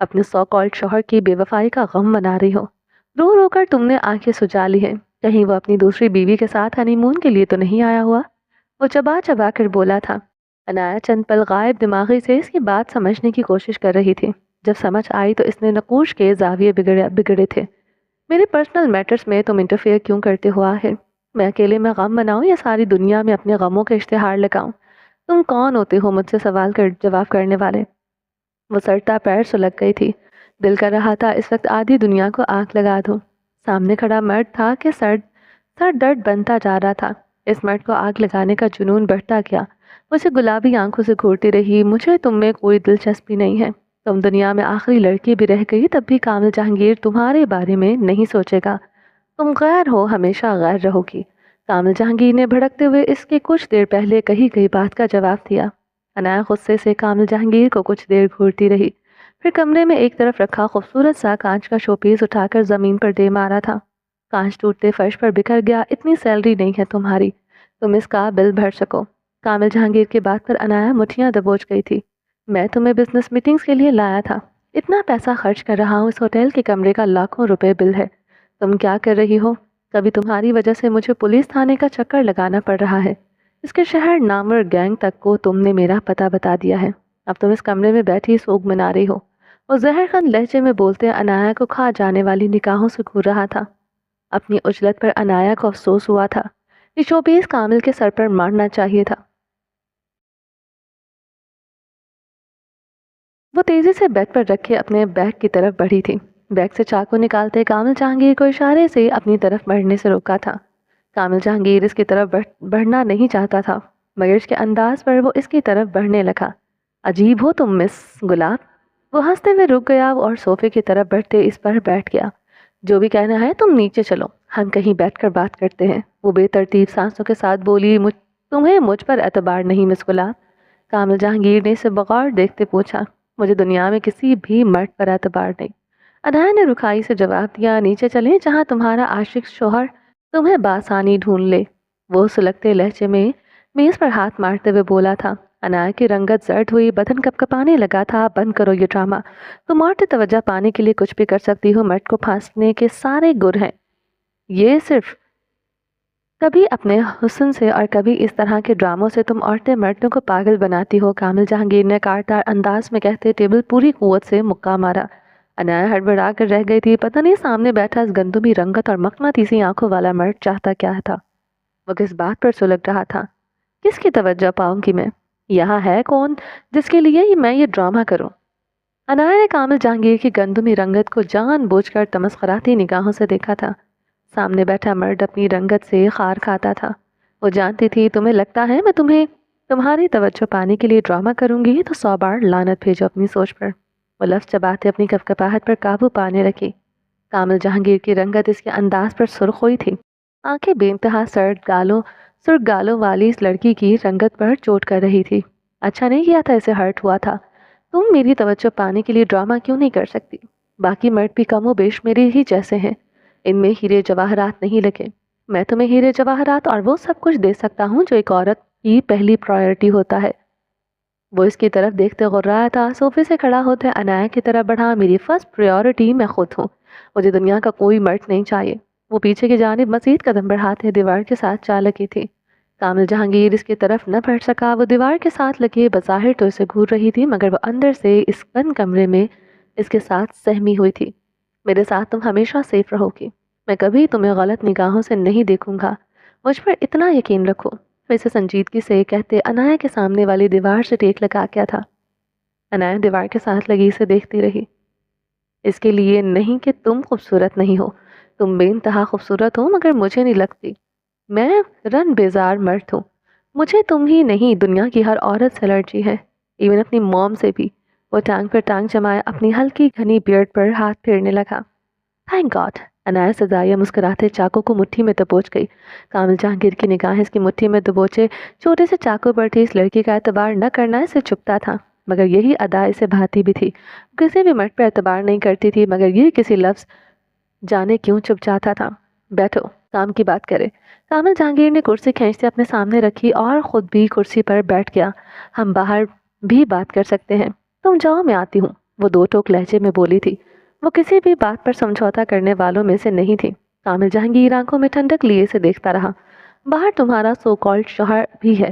अपने सौ कॉल्ड शौहर की बेवफाई का गम मना रही हो। रो रो कर तुमने आंखें सुजा ली हैं। कहीं वो अपनी दूसरी बीवी के साथ हनीमून के लिए तो नहीं आया हुआ? वो चबा चबा कर बोला था। अनाया चंद पल गायब दिमागी से इसकी बात समझने की कोशिश कर रही थी। जब समझ आई तो इसने नकूश के जाविये बिगड़े थे। मेरे पर्सनल मैटर्स में तुम इंटरफेयर क्यों करते हो आखिर? मैं अकेले में गम मनाऊं या सारी दुनिया में अपने गमों के इश्तिहार लगाऊं? तुम कौन होते हो मुझसे सवाल कर जवाब करने वाले? वो सड़ता पैर सुलग गई थी। दिल कर रहा था इस वक्त आधी दुनिया को आंख लगा दूं। सामने खड़ा मर्द था कि सर सर दर्द बनता जा रहा था। इस मर्द को आग लगाने का जुनून बढ़ता गया। मुझे गुलाबी आंखों से घूरती रही। मुझे तुम में कोई दिलचस्पी नहीं है। तुम दुनिया में आखिरी लड़की भी रह गई तब भी कामिल जहांगीर तुम्हारे बारे में नहीं सोचेगा। तुम गैर हो, हमेशा गैर रहोगी। कामिल जहांगीर ने भड़कते हुए इसके कुछ देर पहले कही गई बात का जवाब दिया। अनाया गुस्से से कामिल जहांगीर को कुछ देर घूरती रही। फिर कमरे में एक तरफ रखा खूबसूरत सा कांच का शोपीस उठाकर जमीन पर दे मारा था। कांच टूटते फर्श पर बिखर गया। इतनी सैलरी नहीं है तुम्हारी, तुम इसका बिल भर सको। कामिल जहांगीर की बात पर अनाया मुठियां दबोच गई थी। मैं तुम्हें बिजनेस मीटिंग्स के लिए लाया था। इतना पैसा खर्च कर रहा हूँ, इस होटल के कमरे का लाखों रुपए बिल है। तुम क्या कर रही हो? कभी तुम्हारी वजह से मुझे पुलिस थाने का चक्कर लगाना पड़ रहा है। इसके शहर नामवर गैंग तक को तुमने मेरा पता बता दिया है। अब तुम इस कमरे में बैठी सोग मना रही हो। और जहरखंद लहजे में बोलते अनाया को खा जाने वाली निगाहों से घूर रहा था। अपनी उजलत पर अनाया को अफसोस हुआ था। ये शोपीस कामिल के सर पर मारना चाहिए था। वो तेजी से बेड पर रखे अपने बैग की तरफ बढ़ी थी। बैग से चाकू निकालते कामिल जहांगीर को इशारे से अपनी तरफ बढ़ने से रोका था। कामिल जहांगीर इसकी तरफ बढ़ना नहीं चाहता था, मगर इसके अंदाज पर वो इसकी तरफ बढ़ने लगा। अजीब हो तुम मिस गुलाब। वो हंसते हुए रुक गया और सोफे की तरफ बढ़ते इस पर बैठ गया। जो भी कहना है तुम नीचे चलो, हम कहीं बैठकर बात करते हैं। वो बेतरतीब सांसों के साथ बोली। तुम्हें मुझ पर एतबार नहीं मिस गुलाब? कामिल जहांगीर ने इसे बगौर देखते पूछा। मुझे दुनिया में किसी भी मर्द पर एतबार नहीं। अनाया ने रुखाई से जवाब दिया। नीचे चले जहाँ तुम्हारा आशिक शोहर तुम्हें बासानी ढूंढ ले। वो सुलगते लहजे में मेज पर हाथ मारते हुए बोला था। अनाया की रंगत जर्द हुई, बदन कपकपाने लगा था। बंद करो ये ड्रामा। तुम औरतें तवज्जो पाने के लिए कुछ भी कर सकती हो। मर्द को फांसने के सारे गुर हैं। ये सिर्फ कभी अपने हुस्न से और कभी इस तरह के ड्रामों से तुम औरतें मर्दों को पागल बनाती हो। कामिल जहांगीर ने काटदार अंदाज में कहते टेबल पूरी कुव्वत से मुक्का मारा। अनाया हड़बड़ा कर रह गई थी। पता नहीं सामने बैठा इस गंदुमी रंगत और मकनातीसी आंखों वाला मर्द चाहता क्या था। वो किस बात पर सुलग रहा था? किसकी तवज्जो पाऊंगी मैं? यहाँ है कौन जिसके लिए मैं ये ड्रामा करूं? अनाया ने कामिल जहांगीर की गंदुमी रंगत को जानबूझकर तमस्खराती निगाहों से देखा था। सामने बैठा मर्द अपनी रंगत से खार खाता था। वो जानती थी तुम्हें लगता है मैं तुम्हारी तवज्जो पाने के लिए ड्रामा करूंगी तो 100 बार लानत भेजो अपनी सोच पर। वो लफ्ज़ चबाते अपनी कपकपाहट पर काबू पाने रखी। कामिल जहांगीर की रंगत इसके अंदाज पर सुर्ख हुई थी। आंखें बेइंतहा सुर्ख गालों वाली इस लड़की की रंगत पर चोट कर रही थी। अच्छा नहीं किया था, इसे हर्ट हुआ था। तुम मेरी तवज्जो पाने के लिए ड्रामा क्यों नहीं कर सकती? बाकी मर्द भी कमोबेश मेरे ही जैसे हैं। इनमें हीरे जवाहरात नहीं लगे। मैं तुम्हें हीरे जवाहरात और वो सब कुछ दे सकता हूँ जो एक औरत की पहली प्रायोरिटी होता है। वो इसकी तरफ देखते गुर्राया था। सोफे से खड़ा होते अनाया की तरफ बढ़ा। मेरी फर्स्ट प्रायोरिटी मैं खुद हूँ। मुझे दुनिया का कोई मर्द नहीं चाहिए। वो पीछे की जानिब मजीद कदम बढ़ाते दीवार के साथ जा लगी थी। कामिल जहांगीर इसकी तरफ न बढ़ सका। वो दीवार के साथ लगे बज़ाहिर तो इसे घूर रही थी, मगर वो अंदर से इस बंद कमरे में इसके साथ सहमी हुई थी। मेरे साथ तुम हमेशा सेफ रहोगी। मैं कभी तुम्हें गलत निगाहों से नहीं देखूंगा। मुझ पर इतना यकीन रखो। वैसे संजीदगी से कहते अनाया के सामने वाली दीवार से टेक लगा क्या था। अनाया दीवार के साथ लगी से देखती रही। इसके लिए नहीं कि तुम खूबसूरत नहीं हो, तुम बेइंतहा खूबसूरत हो, मगर मुझे नहीं लगती। मैं रन बेजार मर्द हूँ। मुझे तुम ही नहीं दुनिया की हर औरत से एलर्जी है। ایون اپنی موم سے بھی۔ وہ ٹانگ پر ٹانگ جمائے اپنی ہلکی گھنی بیئرڈ پر ہاتھ پھیرنے لگا۔ Thank God! عنایہ سزائیہ مسکراتے چاقو کو مٹھی میں دبوچ گئی۔ کامل جہانگیر کی نگاہیں اس کی مٹھی میں دبوچے چھوٹے سے چاقو پر تھی۔ اس لڑکی کا اعتبار نہ کرنا اسے چبھتا تھا، مگر یہی ادا اسے بھاتی بھی تھی۔ کسی بھی مرد پہ اعتبار نہیں کرتی تھی، مگر یہ کسی لفظ جانے کیوں چپ جاتا تھا۔ بیٹھو، کام کی بات کرے۔ کامل جہانگیر نے کرسی کھینچتے اپنے سامنے رکھی اور خود بھی کرسی پر بیٹھ گیا۔ ہم باہر بھی بات کر سکتے ہیں، تم جاؤ میں آتی ہوں، وہ دو ٹوک لہجے میں بولی تھی۔ وہ کسی بھی بات پر سمجھوتا کرنے والوں میں سے نہیں تھی۔ کامل جہانگیر آنکھوں میں ٹھنڈک لیے سے دیکھتا رہا۔ باہر تمہارا سو کالڈ شوہر بھی ہے،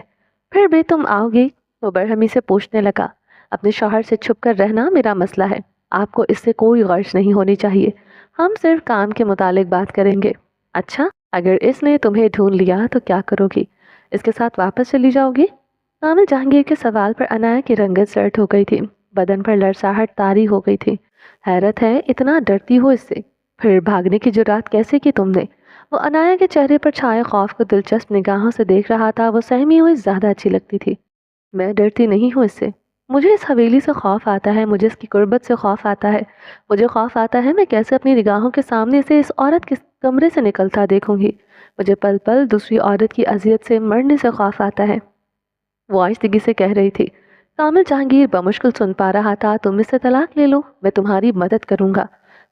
پھر بھی تم آؤ گی؟ وہ برہمی سے پوچھنے لگا۔ اپنے شوہر سے چھپ کر رہنا میرا مسئلہ ہے، آپ کو اس سے کوئی غرض نہیں ہونی چاہیے۔ ہم صرف کام کے متعلق بات کریں گے۔ اچھا، اگر اس نے تمہیں ڈھونڈ لیا تو کیا کرو گی؟ اس کے ساتھ واپس چلی جاؤ گی؟ کامل جہانگیر کے سوال پر عنایہ کی رنگت سرد ہو گئی تھی، بدن پر لرزاہٹ طاری ہو گئی تھی۔ حیرت ہے اتنا ڈرتی ہو اس سے، پھر بھاگنے کی جرات کیسے کی تم نے؟ وہ عنایہ کے چہرے پر چھائے خوف کو دلچسپ نگاہوں سے دیکھ رہا تھا۔ وہ سہمی ہوئی زیادہ اچھی لگتی تھی۔ میں ڈرتی نہیں ہوں اس سے، مجھے اس حویلی سے خوف آتا ہے، مجھے اس کی قربت سے خوف آتا ہے، مجھے خوف آتا ہے میں کیسے اپنی نگاہوں کے سامنے سے اس عورت کے کمرے سے نکلتا دیکھوں گی، مجھے پل پل دوسری عورت کی اذیت سے مرنے سے خوف آتا ہے، وہ آہستگی سے کہہ رہی تھی۔ کامل جہانگیر بمشکل سن پا رہا تھا۔ تم اس سے طلاق لے لو، میں تمہاری مدد کروں گا،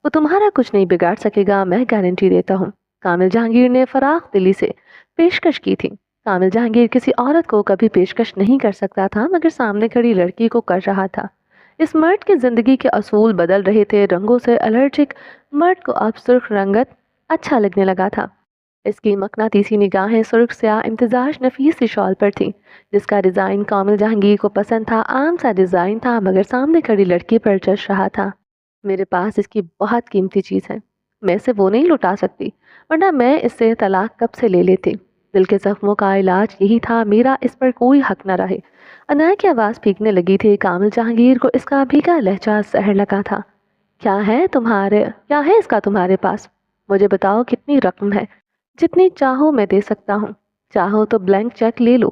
وہ تمہارا کچھ نہیں بگاڑ سکے گا، میں گارنٹی دیتا ہوں۔ کامل جہانگیر نے فراخ دلی سے پیشکش کی تھی۔ کامل جہانگیر کسی عورت کو کبھی پیشکش نہیں کر سکتا تھا، مگر سامنے کھڑی لڑکی کو کر رہا تھا۔ اس مرد کی زندگی کے اصول بدل رہے تھے۔ رنگوں سے الرجک مرد کو اب سرخ رنگت اچھا لگنے لگا تھا۔ اس کی مقناطیسی نگاہیں سرخ سیاہ امتزاج نفیس سی شال پر تھیں، جس کا ڈیزائن کامل جہانگیر کو پسند تھا۔ عام سا ڈیزائن تھا، مگر سامنے کھڑی لڑکی پر جش رہا تھا۔ میرے پاس اس کی بہت قیمتی چیز ہے، میں اسے وہ نہیں لٹا سکتی، ورنہ میں اس سے طلاق کب سے لے لیتی۔ دل کے زخموں کا علاج یہی تھا، میرا اس پر کوئی حق نہ رہے۔ عنایہ کی آواز پھینکنے لگی تھی۔ کامل جہانگیر کو اس کا بھیگا لہجہ زہر لگا تھا۔ کیا ہے اس کا تمہارے پاس؟ مجھے بتاؤ کتنی رقم ہے؟ جتنی چاہو میں دے سکتا ہوں، چاہو تو بلینک چیک لے لو۔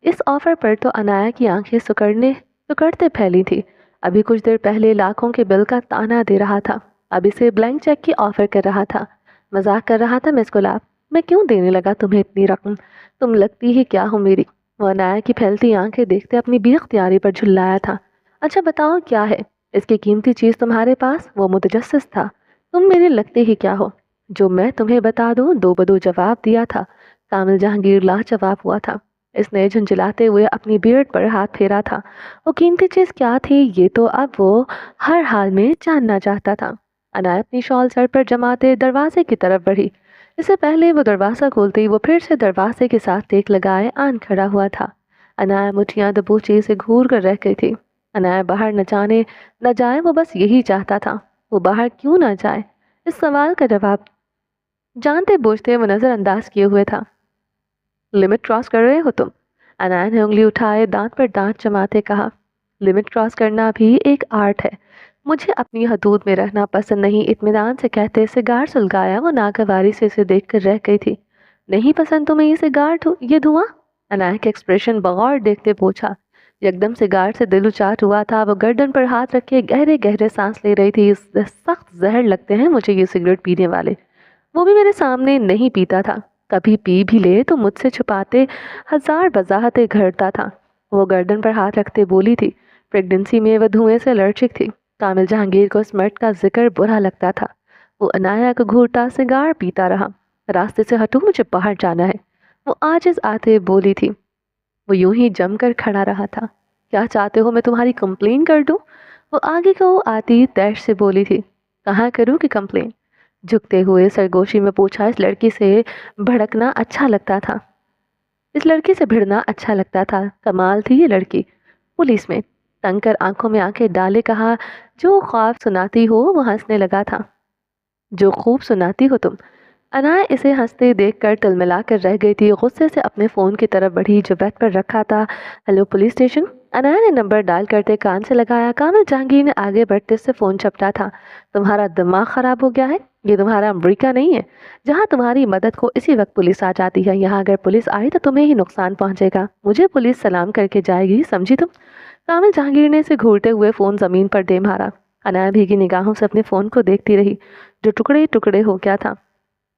اس آفر پر تو عنایہ کی آنکھیں سکڑتے پھیلی تھی۔ ابھی کچھ دیر پہلے لاکھوں کے بل کا تانا دے رہا تھا، اب اسے بلینک چیک کی آفر کر رہا تھا۔ مذاق کر رہا تھا مس گلاب، میں کیوں دینے لگا تمہیں اتنی رقم؟ تم لگتی ہی کیا ہو میری؟ وہ عنایہ کی پھیلتی آنکھیں دیکھتے اپنی بے اختیاری پر جھلایا تھا۔ اچھا بتاؤ کیا ہے اس کی قیمتی چیز تمہارے پاس؟ وہ متجسس تھا۔ تم میرے لگتے ہی کیا ہو جو میں تمہیں بتا دوں؟ دو بدو جواب دیا تھا۔ کامل جہانگیر لاجواب ہوا تھا۔ اس نے جھنجھلاتے ہوئے اپنی بیئرڈ پر ہاتھ پھیرا تھا۔ وہ قیمتی چیز کیا تھی یہ تو اب وہ ہر حال میں جاننا چاہتا تھا۔ عنایہ اپنی شال سر پر جماتے دروازے کی طرف بڑھی۔ اس سے پہلے وہ دروازہ کھولتی وہ پھر سے دروازے کے ساتھ ٹیک لگائے آن کھڑا ہوا تھا۔ عنایہ مٹھیاں دبوچی سے گھور کر رہ گئی تھی۔ عنایہ باہر نہ جائے، وہ بس یہی چاہتا تھا۔ وہ باہر کیوں نہ جائے؟ اس سوال کا جواب جانتے بوجھتے وہ نظر انداز کیے ہوئے تھا۔ لمٹ کراس کر رہے ہو تم، عنایہ نے انگلی اٹھائے دانت پر دانت جماتے کہا۔ لمٹ کراس کرنا بھی ایک آرٹ ہے، مجھے اپنی حدود میں رہنا پسند نہیں، اطمینان سے کہتے سگار سلگایا۔ وہ ناگواری سے اسے دیکھ کر رہ گئی تھی۔ نہیں پسند تمہیں یہ سگار یہ دھواں؟ عنایہ کے ایکسپریشن بغور دیکھتے پوچھا۔ یکدم سگار سے دل اچاٹ ہوا تھا۔ وہ گردن پر ہاتھ رکھے گہرے گہرے سانس لے رہی تھی۔ سخت زہر لگتے ہیں مجھے یہ سگریٹ پینے والے، وہ بھی میرے سامنے نہیں پیتا تھا، کبھی پی بھی لے تو مجھ سے چھپاتے ہزار وضاحتیں گھڑتا تھا۔ وہ گردن پر ہاتھ رکھتے بولی تھی۔ پریگننسی میں وہ دھوئیں سے الرجک تھی۔ کامل جہانگیر کو اس مرد کا ذکر برا لگتا تھا۔ وہ عنایہ کو گھورتا سگار پیتا رہا۔ راستے سے ہٹو، مجھے باہر جانا ہے، وہ عاجز آتے بولی تھی۔ وہ یوں ہی جم کر کھڑا رہا تھا۔ کیا چاہتے ہو میں تمہاری کمپلین کر دوں؟ وہ آگے کو آتی تیش سے بولی تھی۔ کہاں کروں کہ کمپلین؟ جھکتے ہوئے سرگوشی میں پوچھا۔ اس لڑکی سے بھڑکنا اچھا لگتا تھا، اس لڑکی سے بھڑنا اچھا لگتا تھا۔ کمال تھی یہ لڑکی، پولیس میں۔ تنگ کر آنکھوں میں آنکھیں ڈالے کہا، جو خواب سناتی ہو؟ وہ ہنسنے لگا تھا۔ جو خوب سناتی ہو تم؟ عنایہ اسے ہنستے دیکھ کر تلملا کر رہ گئی تھی۔ غصے سے اپنے فون کی طرف بڑھی جو بیڈ پر رکھا تھا۔ ہیلو پولیس اسٹیشن، عنایہ نے نمبر ڈائل کرتے کان سے لگایا۔ کامل جہانگیر نے آگے بڑھتے سے فون چپٹا تھا۔ تمہارا دماغ خراب ہو گیا ہے؟ یہ تمہارا امریکہ نہیں ہے جہاں تمہاری مدد کو اسی وقت پولیس آ جاتی ہے۔ یہاں اگر پولیس آئی تو تمہیں ہی نقصان پہنچے گا۔ مجھے پولیس سلام کر کے جائے گی، سمجھی تم؟ कामिल जहांगीर ने इसे घूरते हुए फ़ोन ज़मीन पर दे मारा। अनाया भीगी निगाहों से अपने फ़ोन को देखती रही, जो टुकड़े टुकड़े हो गया था।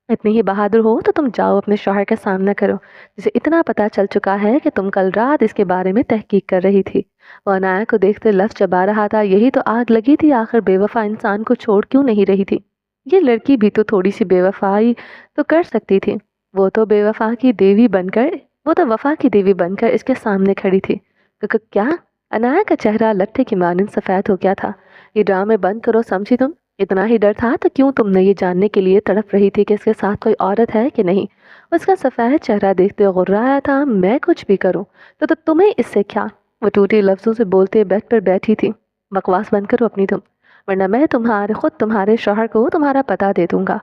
इतनी ही बहादुर हो तो तुम जाओ अपने शौहर का सामना करो, जिसे इतना पता चल चुका है कि तुम कल रात इसके बारे में तहकीक कर रही थी। वो अनाया को देखते लफ्ज़ चबा रहा था, यही तो आग लगी थी, आखिर बेवफा इंसान को छोड़ क्यों नहीं रही थी। ये लड़की भी तो थोड़ी सी बेवफाई तो कर सकती थी। वो तो बेवफा की देवी बनकर वो तो वफा की देवी बनकर इसके सामने खड़ी थी। क्या? अनाया का चेहरा लट्ठे की मानिंद सफ़ेद हो गया था। ये ड्रामे बंद करो, समझी तुम? इतना ही डर था तो क्यों तुमने ये जानने के लिए तड़प रही थी कि इसके साथ कोई औरत है कि नहीं? उसका सफ़ेद चेहरा देखते गुर्राया था। मैं कुछ भी करूं तो तुम्हें इससे क्या? वो टूटे लफ्ज़ों से बोलते बेड पर बैठी थी। बकवास बंद करो अपनी तुम, वरना मैं खुद तुम्हारे शौहर को तुम्हारा पता दे दूंगा।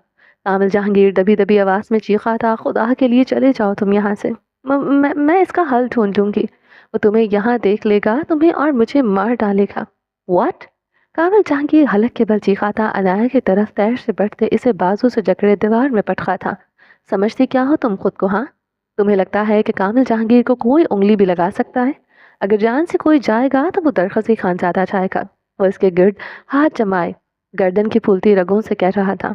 कामिल जहांगीर दबी दबी आवाज़ में चीखा था, खुदा के लिए चले जाओ तुम यहाँ से। मैं इसका हल ढूंढ लूंगी। वो तुम्हें यहाँ देख लेगा, तुम्हें और मुझे मार डालेगा। व्हाट? कामिल जहांगीर हलक के बल चीखा था। अनाया की तरफ तैर से बढ़ते इसे बाजू से जकड़े दीवार में पटका था। समझती क्या हो तुम खुद को? हाँ, तुम्हें लगता है कि कामिल जहांगीर को कोई उंगली भी लगा सकता है? अगर जान से कोई जाएगा तो वो दरखसी खानजादा जाएगा। वो इसके गिर्द हाथ जमाए गर्दन की फूलती रगों से कह रहा था,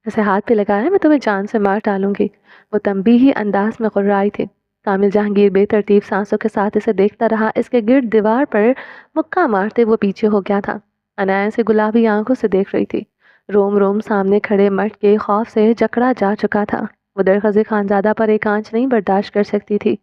जैसे हाथ पे लगाया मैं तुम्हें जान से मार डालूंगी। वो तंबीही अंदाज में गुर्राई थी। कामिल जहांगीर बेतरतीब सांसों के साथ इसे देखता रहा। इसके गिर्द दीवार पर मुक्का मारते वो पीछे हो गया था। अनाया से गुलाबी आंखों से देख रही थी। रोम रोम सामने खड़े मर्द के खौफ से जकड़ा जा चुका था। वो दरखज़े खानजादा पर एक आंच नहीं बर्दाश्त कर सकती थी।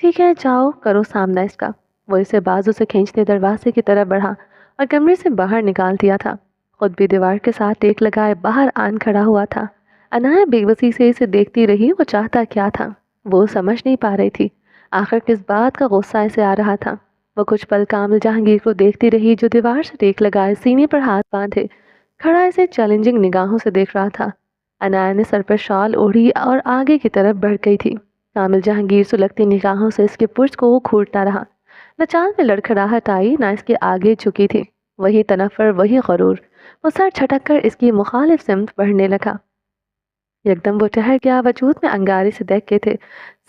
ठीक है, जाओ करो सामना इसका। वो इसे बाजू से खींचते दरवाजे की तरफ बढ़ा और कमरे से बाहर निकाल दिया था। खुद भी दीवार के साथ टेक लगाए बाहर आन खड़ा हुआ था। अनाया बेबसी से इसे देखती रही। वो चाहता क्या था वो समझ नहीं पा रही थी। आखिर किस बात का गुस्सा इसे आ रहा था। वो कुछ पल कामिल जहांगीर को देखती रही, जो दीवार से टेक लगाए सीने पर हाथ बांधे खड़ा इसे चैलेंजिंग निगाहों से देख रहा था। अनाया ने सर पर शॉल ओढ़ी और आगे की तरफ बढ़ गई थी। कामिल जहांगीर सुलगती निगाहों से इसके पुर्ज को घूरता रहा। न चाल में लड़खड़ाहट आई, न इसके आगे झुकी थी। वही तनफर, वही गरूर। वो सर छटक कर इसकी मुखालिफ सिमत बढ़ने लगा। एकदम वो ठहर गया, वजूद में अंगारे से देख के थे।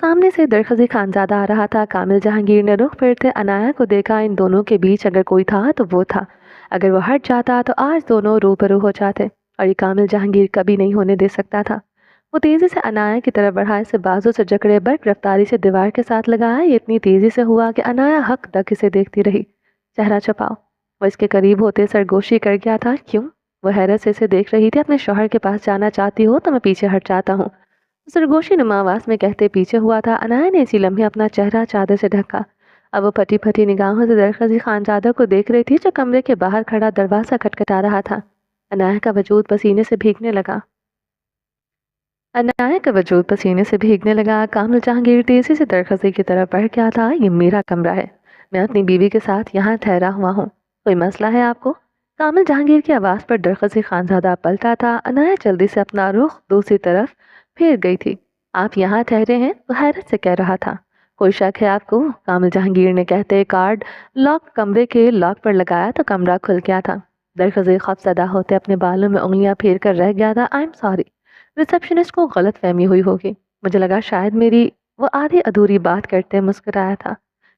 सामने से दरखज़ी खानजादा आ रहा था। कामिल जहांगीर ने रुख फिरते अनाया को देखा। इन दोनों के बीच अगर कोई था तो वो था। अगर वो हट जाता तो आज दोनों रूबरू हो जाते, और ये कामिल जहांगीर कभी नहीं होने दे सकता था। वो तेज़ी से अनाया की तरफ बढ़ा, इसे बाजू से जकड़े बर्क रफ्तारी से दीवार के साथ लगाया। ये इतनी तेज़ी से हुआ कि अनाया हक तक इसे देखती रही। चेहरा छुपाओ। वो इसके करीब होते सरगोशी कर गया था। क्यों? वो हैरत से इसे देख रही थी। अपने शौहर के पास जाना चाहती हो तो मैं पीछे हट जाता हूँ, सरगोशी नुमा आवाज में कहते पीछे हुआ था। अनाया ने इसी लम्हे अपना चेहरा चादर से ढका। अब वो फटी फटी निगाहों से दरखज़ी खानजादा को देख रही थी, जो कमरे के बाहर खड़ा दरवाज़ा खटखटा रहा था। अनाया का वजूद पसीने से भीगने लगा। कामिल जहांगीर तेजी से दरखज़ी की तरफ बढ़ गया था। ये मेरा कमरा है, मैं अपनी बीवी के साथ यहाँ ठहरा हुआ हूँ। कोई मसला है आपको? कामिल जहांगीर की आवाज़ पर दरखज़ी खानजादा पलटा था। अनाया जल्दी से अपना रुख दूसरी तरफ फिर गई थी। आप यहाँ ठहरे हैं? वो हैरत से कह रहा था। कोई शक है आपको? कामिल जहांगीर ने कहते कार्ड लॉक कमरे के लॉक पर लगाया तो कमरा खुल गया था। दरखज़ी खौफज़दा होते अपने बालों में उंगलियां फेर कर रह गया था। आई एम सॉरी, रिसेप्शनिस्ट को गलत फहमी हुई होगी, मुझे लगा शायद मेरी। वो आधी अधूरी बात करते मुस्कुराया था।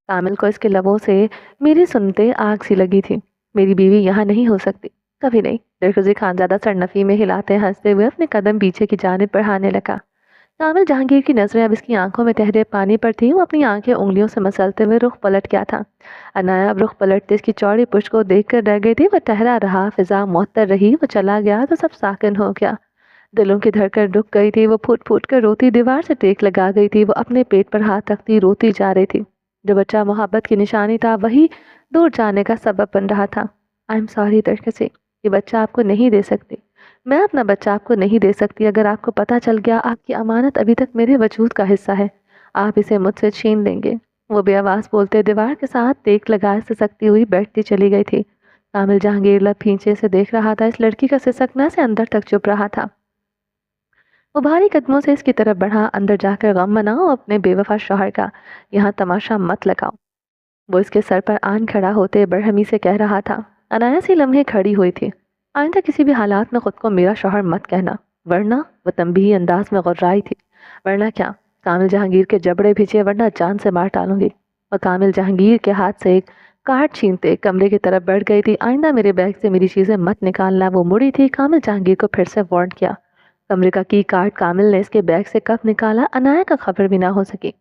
कामिल को इसके लबों से मेरी सुनते आग सी लगी थी। मेरी बीवी यहाँ नहीं हो सकती, कभी नहीं। दरखज़ी खानजादा सरनफी में हिलाते हंसते हुए अपने कदम पीछे की जानिब बढ़ाने लगा। कामिल जहांगीर की नजरें अब इसकी आंखों में ठहरे पानी पर थी। वो अपनी आंखें उंगलियों से मसलते हुए रुख पलट गया था। अनाया अब रुख पलटते इसकी चौड़ी पुष्ट को देख कर रह गई थी। वह ठहरा रहा, फिजा मुअत्तर रही। वो चला गया तो सब साकिन हो गया। दिलों की धड़कन रुक गई थी। वो फूट फूट कर रोती दीवार से टेक लगा गई थी। वो अपने पेट पर हाथ रखती रोती जा रही थी। जो बच्चा मोहब्बत की निशानी था वही दूर जाने का सबब बन रहा था। आई एम सॉरी दरकसे, ये बच्चा आपको नहीं दे सकती। मैं अपना बच्चा आपको नहीं दे सकती। अगर आपको पता चल गया आपकी अमानत अभी तक मेरे वजूद का हिस्सा है, आप इसे मुझसे छीन लेंगे। वो बेआवाज़ बोलते दीवार के साथ टेक लगाए सिसकती हुई बैठती चली गई थी। कामिल जहांगीर लब खींचे से देख रहा था। इस लड़की का सिसकना से अंदर तक चुप रहा था। वो भारी कदमों से इसकी तरफ बढ़ा। अंदर जाकर गम मनाओ अपने बेवफा शौहर का, यहाँ तमाशा मत लगाओ। वो इसके सर पर आन खड़ा होते बरहमी से कह रहा था। अनाया सी लम्हे खड़ी हुई थी। आइंदा किसी भी हालात में खुद को मेरा शौहर मत कहना, वरना। वो तंबीही अंदाज में गुर्राई थी। वरना क्या? कामिल जहांगीर के जबड़े भिजे, वरना जान से मार डालूंगी। और कामिल जहांगीर के हाथ से एक कार्ड छीनते कमरे की तरफ बढ़ गई थी। आइंदा मेरे बैग से मेरी चीजें मत निकालना। वो मुड़ी थी। कामिल जहांगीर को फिर से वार्न किया। कमरे का की कार्ड कामिल ने इसके बैग से कब निकाला, अनाया का खबर भी ना हो सकी।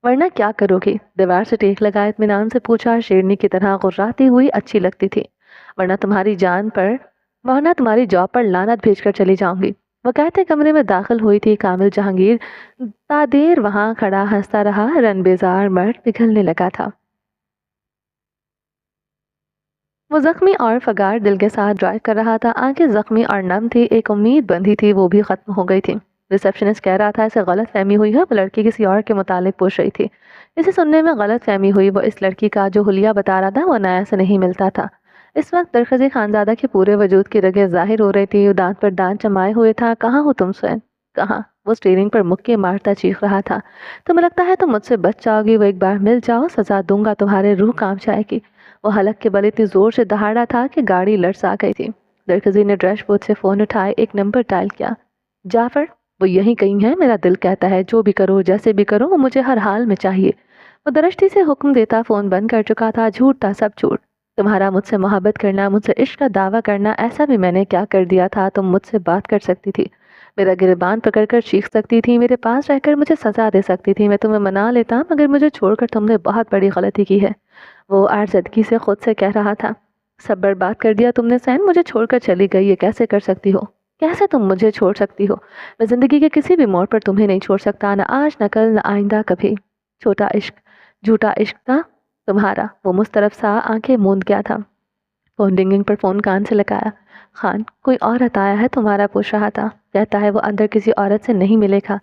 वरना क्या करोगी? दीवार से टेक लगाए इत्मीनान से पूछा। शेरनी की तरह गुर्राती हुई अच्छी लगती थी। वरना तुम्हारी जान पर वरना तुम्हारी जॉब पर लानत भेजकर चली जाऊंगी। वो कहते कमरे में दाखिल हुई थी। कामिल जहांगीर तादेर वहां खड़ा हंसता रहा। रनबेजार मर्द पिघलने लगा था। वो जख्मी और फगार दिल के साथ ड्राइव कर रहा था। आंखें जख्मी और नम थी। एक उम्मीद बंधी थी, वो भी खत्म हो गई थी। रिसेप्शनिस्ट कह रहा था इसे गलत फहमी हुई है, वो लड़की किसी और के मुतालिक पूछ रही थी। इसे सुनने में गलत फहमी हुई। वो इस लड़की का जो हुलिया बता रहा था वो अनाया से नहीं मिलता था। इस वक्त दरखज़ी खानजादा के पूरे वजूद की रगें जाहिर हो रही थी। वो दांत पर दांत जमाए हुए था। कहाँ हो तुम स्वयं, कहाँ? वो स्टीयरिंग पर मुक्के मारता चीख रहा था। तुम्हें लगता है तुम मुझसे बच जाओगी? वो एक बार मिल जाओ, सजा दूंगा तुम्हारे, रूह कांप जाएगी। वो हलक के बल इतनी जोर से दहाड़ा था कि गाड़ी लड़सा गई थी। दरकजी ने डैशबोर्ड से फोन उठाए, एक नंबर डायल किया। जाफर, वो यहीं कहीं है। मेरा दिल कहता है जो भी करो, जैसे भी करो, वो मुझे हर हाल में चाहिए। वो दरश्ती से हुक्म देता फोन बंद कर चुका था। झूठ था, सब झूठ। तुम्हारा मुझसे मोहब्बत करना, मुझसे इश्क का दावा करना, ऐसा भी मैंने क्या कर दिया था? तुम मुझसे बात कर सकती थी, मेरा गिरबान पकड़कर चीख सकती थी, मेरे पास रहकर मुझे सजा दे सकती थी। मैं तुम्हें मना लेता, मगर मुझे छोड़कर तुमने बहुत बड़ी गलती की है। वो आर्जदगी से खुद से कह रहा था। सब बर्बाद कर दिया तुमने सैन, मुझे छोड़कर चली गई। ये कैसे कर सकती हो? कैसे तुम मुझे छोड़ सकती हो? मैं जिंदगी के किसी भी मोड़ पर तुम्हें नहीं छोड़ सकता, ना आज, न कल, न आइंदा कभी। छोटा इश्क, झूठा इश्क था तुम्हारा। वो मुस्तरफ सा आंखें मूंद गया था। फोन रिंगिंग पर फोन कान से लगाया। खान, कोई औरत आया है तुम्हारा, पूछ रहा था। कहता है वो अंदर किसी औरत से नहीं मिलेगा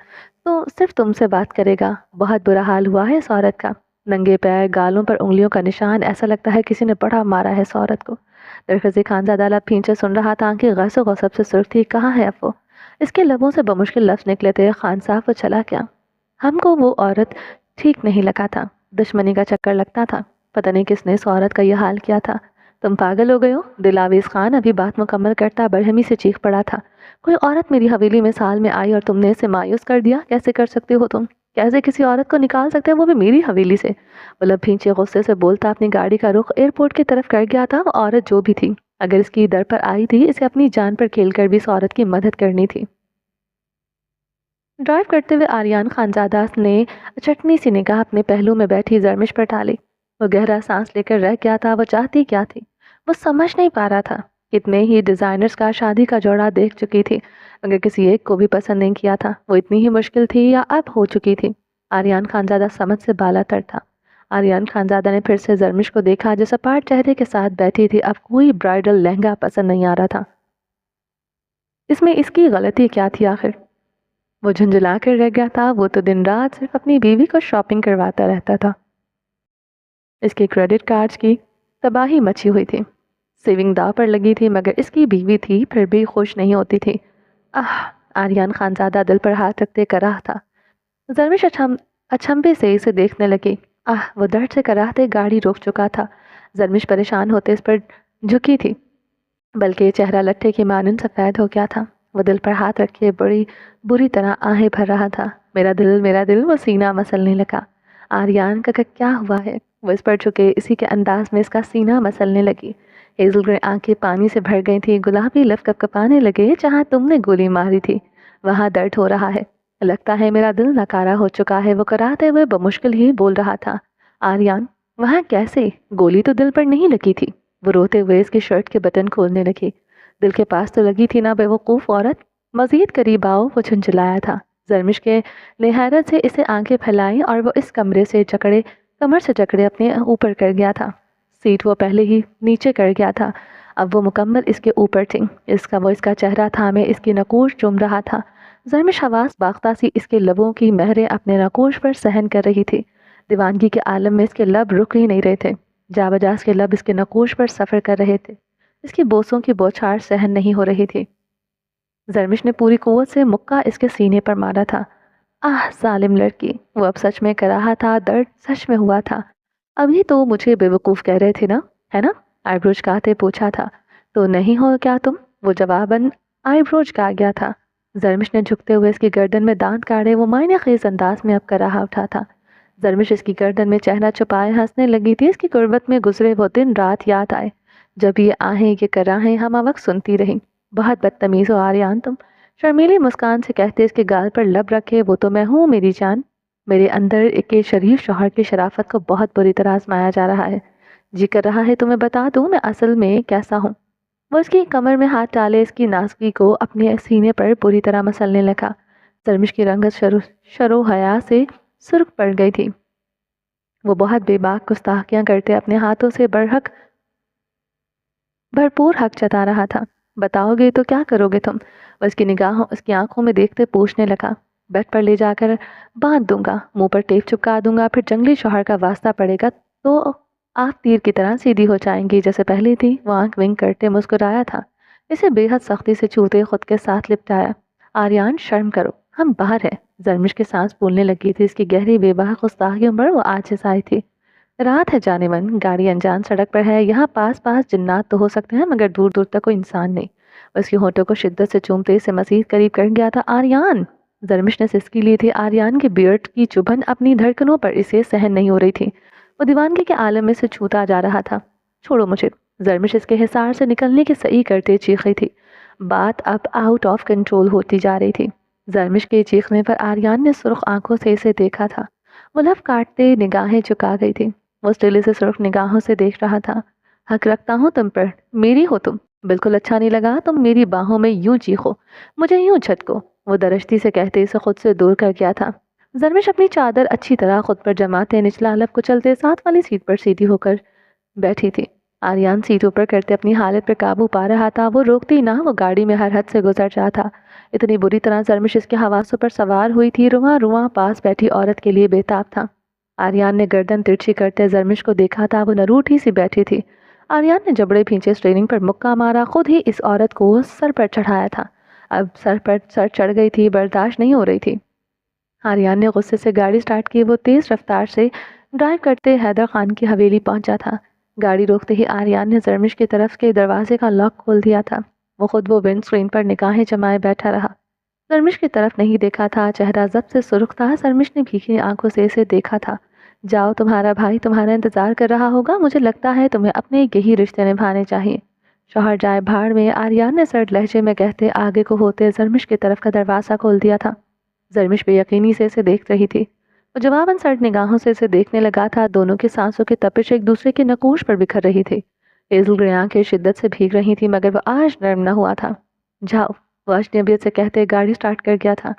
तो सिर्फ तुमसे बात करेगा। बहुत बुरा हाल हुआ है इस औरत का। नंगे पैर, गालों पर उंगलियों का निशान, ऐसा लगता है किसी ने बड़ा मारा है इस औरत को। दरखज़ी खानजादा लब खींचे सुन रहा था। आंखें गैसो गसब से सुर्ख थी। कहाँ है अब वो? इसके लबों से बमुश्किल लफ्ज निकले थे। खान साहब, वो चला क्या? हमको वो औरत ठीक नहीं लगा था। दुश्मनी का चक्कर लगता था। पता नहीं किसने इस औरत का यह हाल किया था। तुम पागल हो गए हो? दिलावेज खान अभी बात मुकम्मल करता बरहमी से चीख पड़ा था। कोई औरत मेरी हवेली में साल में आई और तुमने इसे मायूस कर दिया? कैसे कर सकते हो तुम? कैसे किसी औरत को निकाल सकते हो, वो भी मेरी हवेली से? मतलब भींचे गुस्से से बोलता अपनी गाड़ी का रुख एयरपोर्ट की तरफ कर गया था। वो औरत जो भी थी, अगर इसकी दर पर आई थी, इसे अपनी जान पर खेल कर भी इस औरत की मदद करनी थी। ड्राइव करते हुए आर्यन खानजादा ने चटनी सी निगाह अपने पहलू में बैठी जरमिश पर डाली। वो गहरा सांस लेकर रह गया था। वो चाहती क्या थी? वो समझ नहीं पा रहा था। कितने ही डिजाइनर्स का शादी का जोड़ा देख चुकी थी, मगर किसी एक को भी पसंद नहीं किया था। वो इतनी ही मुश्किल थी या अब हो चुकी थी? आर्यन खानजादा समझ से बालातर था। आर्यन खानजादा ने फिर से जरमिश को देखा जो सपाट चेहरे के साथ बैठी थी। अब कोई ब्राइडल लहंगा पसंद नहीं आ रहा था। इसमें इसकी गलती क्या थी आखिर? वो झुंझला कर रह गया था। वो तो दिन रात सिर्फ अपनी बीवी को शॉपिंग करवाता रहता था। इसके क्रेडिट कार्ड्स की तबाही मची हुई थी। सेविंग दाव पर लगी थी, मगर इसकी बीवी थी फिर भी खुश नहीं होती थी। आह! आर्यन खानजादा दिल पर हाथ रखते कराह था। जरमिश अचंभे से इसे देखने लगी। आह! वो दर्द से कराहते गाड़ी रोक चुका था। जरमिश परेशान होते इस पर झुकी थी, बल्कि चेहरा लट्ठे की मानन सफ़ेद हो गया था। वो दिल पर हाथ रखे बड़ी बुरी तरह आहें भर रहा था। मेरा दिल, मेरा दिल, वो सीना मसलने लगा। आर्यन का क्या हुआ है? वो इस पर झुके इसी के अंदाज में इसका सीना मसलने लगी। हेजल ग्रे आंखें पानी से भर गई थी। गुलाबी लफ कपकपाने लगे। जहाँ तुमने गोली मारी थी वहाँ दर्द हो रहा है। लगता है मेरा दिल नकारा हो चुका है। वो कराहते हुए बमुश्किल ही बोल रहा था। आर्यन, वहाँ कैसे? गोली तो दिल पर नहीं लगी थी। वो रोते हुए इसकी शर्ट के बटन खोलने लगी। दिल के पास तो लगी थी ना बेवकूफ़ औरत। मजीद करीब आओ, वो झुंझलाया था। जरमिश के ने हैरत से इसे आंखें फैलाई और वो इस कमरे से जकड़े कमर से जकड़े अपने ऊपर कर गया था। सीट वो पहले ही नीचे कर गया था, अब वो मुकम्मल इसके ऊपर थी। इसका चेहरा थामे इसकी नकोश चूम रहा था। जरमिश हवास बाख्ता सी इसके लबों की महरें अपने नकोश पर सहन कर रही थी। दीवानगी के आलम में इसके लब रुक ही नहीं रहे थे। जाबजास के लब इसके नकोश पर सफ़र कर रहे थे। इसकी बोसों की बौछार सहन नहीं हो रही थी। जरमिश ने पूरी कुव्वत से मुक्का इसके सीने पर मारा था। आह! जालिम लड़की! वो अब सच में कराहा था। दर्द सच में हुआ था। अभी तो मुझे बेवकूफ़ कह रहे थे ना, है ना? आईब्रोज काते पूछा था। तो नहीं हो क्या तुम? वो जवाबन आईब्रोज का गया था। जरमिश ने झुकते हुए इसकी गर्दन में दांत काढ़े। वो मायने खेज अंदाज में अब कराहा उठा था। زرمش اس کی گردن میں چہرہ چھپائے ہنسنے لگی تھی. اس کی غربت میں گزرے وہ دن رات یاد آئے جب یہ آہیں یہ کراہیں ہمہ وقت سنتی رہی. بہت بدتمیز ہو آریان تم، شرمیلی مسکان سے کہتے اس کے گال پر لب رکھے. وہ تو میں ہوں میری جان. میرے اندر ایک شریف شوہر کی شرافت کو بہت بری طرح آزمایا جا رہا ہے. جی کر رہا ہے تمہیں بتا دوں میں اصل میں کیسا ہوں. وہ اس کی کمر میں ہاتھ ڈالے اس کی نازکی کو اپنے سینے پر پوری طرح مسلنے لگا. زرمش کی رنگت شرو حیا سے سرخ پڑ گئی تھی. وہ بہت بے باک گستاخیاں کرتے اپنے ہاتھوں سے بھرپور حق جتا رہا تھا. بتاؤ گے تو کیا کرو گے تم؟ وہ اس کی نگاہوں اس کی آنکھوں میں دیکھتے پوچھنے لگا. بیڈ پر لے جا کر باندھ دوں گا، منہ پر ٹیپ چپکا دوں گا، پھر جنگلی شوہر کا واسطہ پڑے گا تو آپ تیر کی طرح سیدھی ہو جائیں گی جیسے پہلی تھی. وہ آنکھ ونک کرتے مسکرایا تھا. اسے بے حد سختی سے چھوتے خود کے ساتھ لپٹایا. آریان شرم کرو، ہم باہر ہیں. زرمش کے سانس پھولنے لگی تھی. اس کی گہری بے باک گستاخیوں پر وہ عاجز آئی تھی. رات ہے جانے من، گاڑی انجان سڑک پر ہے. یہاں پاس جنات تو ہو سکتے ہیں مگر دور دور تک کوئی انسان نہیں. اس کے ہونٹوں کو شدت سے چومتے اسے مزید قریب کر گیا تھا. آریان! زرمش نے سسکی لی تھی. آریان کے بیئرڈ کی چبھن اپنی دھڑکنوں پر اسے سہن نہیں ہو رہی تھی. وہ دیوانگی کے عالم میں سے چھوتا جا رہا تھا. چھوڑو مجھے! زرمش اس کے حصار سے نکلنے کی صحیح کرتے چیخی تھی. بات اب آؤٹ آف کنٹرول ہوتی جا رہی تھی. زرمش کے چیخنے پر آریان نے سرخ آنکھوں سے اسے دیکھا تھا. وہ لب کاٹتے نگاہیں چکا گئی تھی. وہ اسٹیلی سے سرخ نگاہوں سے دیکھ رہا تھا. حق رکھتا ہوں تم پر، میری ہو تم. بالکل اچھا نہیں لگا تم میری باہوں میں یوں چیخو، مجھے یوں جھٹکو. وہ درشتی سے کہتے اسے خود سے دور کر گیا تھا. زرمش اپنی چادر اچھی طرح خود پر جماتے نچلا لب کچلتے ساتھ والی سیٹ پر سیدھی ہو کر بیٹھی تھی. آریان سیٹ اوپر کرتے اپنی حالت پر قابو پا رہا تھا. وہ روکتی نہ، وہ گاڑی میں ہر حد سے گزر جا تھا. اتنی بری طرح زرمش اس کے حواسوں پر سوار ہوئی تھی. رواں رواں پاس بیٹھی عورت کے لیے بےتاب تھا. آریان نے گردن ترچھی کرتے زرمش کو دیکھا تھا. وہ نروٹھی سی بیٹھی تھی. آریان نے جبڑے بھینچے اسٹیئرنگ پر مکہ مارا. خود ہی اس عورت کو سر پر چڑھایا تھا. اب سر پر سر چڑھ گئی تھی، برداشت نہیں ہو رہی تھی. آریان نے غصے سے گاڑی سٹارٹ کی. وہ تیز رفتار سے ڈرائیو کرتے حیدر خان کی حویلی پہنچا تھا. گاڑی روکتے ہی آریان نے زرمش کی طرف کے دروازے کا لاک کھول دیا تھا. وہ ونڈ اسکرین پر نگاہیں جمائے بیٹھا رہا. زرمش کی طرف نہیں دیکھا تھا. چہرہ ضبط سے سرخ تھا. زرمش نے بھیگی آنکھوں سے اسے دیکھا تھا. جاؤ، تمہارا بھائی تمہارا انتظار کر رہا ہوگا. مجھے لگتا ہے تمہیں اپنے یہی رشتے نبھانے چاہیے. شوہر جائے بھاڑ میں، آریان نے سرد لہجے میں کہتے آگے کو ہوتے زرمش کی طرف کا دروازہ کھول دیا تھا. زرمش بے یقینی سے اسے دیکھ رہی تھی. وہ جواباً سرد نگاہوں سے اسے دیکھنے لگا تھا. دونوں کی سانسوں کی تپش ایک دوسرے کے نقوش پر بکھر رہی تھی. ہیزل گرے آنکھیں شدت سے بھیگ رہی تھی مگر وہ آج نرم نہ ہوا تھا. جاؤ، وہ اجنبیت سے کہتے گاڑی سٹارٹ کر گیا تھا.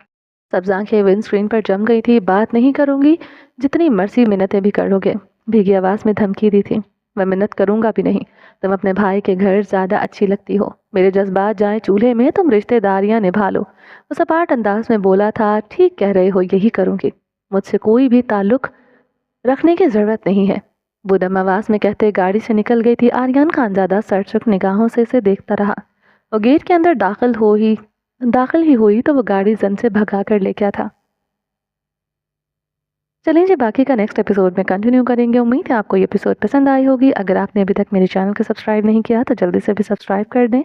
سبز آنکھیں ونڈ اسکرین پر جم گئی تھی. بات نہیں کروں گی، جتنی مرضی منتیں بھی کر لو گے. بھیگی آواز میں دھمکی دی تھی. میں منت کروں گا بھی نہیں. تم اپنے بھائی کے گھر زیادہ اچھی لگتی ہو. میرے جذبات جائیں چولہے میں، تم رشتے داریاں نبھا لو. وہ سپاٹ انداز میں بولا تھا. ٹھیک کہہ رہے ہو، یہی کروں گی. مجھ سے کوئی بھی تعلق رکھنے کی ضرورت نہیں ہے. وہ دم آواز میں کہتے گاڑی سے نکل گئی تھی. آریان خانزادہ سرسک نگاہوں سے اسے دیکھتا رہا. وہ گیٹ کے اندر داخل ہی ہوئی تو وہ گاڑی زن سے بھگا کر لے گیا تھا. چلیں جی، باقی کا نیکسٹ ایپیسوڈ میں کنٹینیو کریں گے. امید ہے آپ کو یہ ایپیسوڈ پسند آئی ہوگی. اگر آپ نے ابھی تک میرے چینل کو سبسکرائب نہیں کیا تو جلدی سے بھی سبسکرائب کر دیں،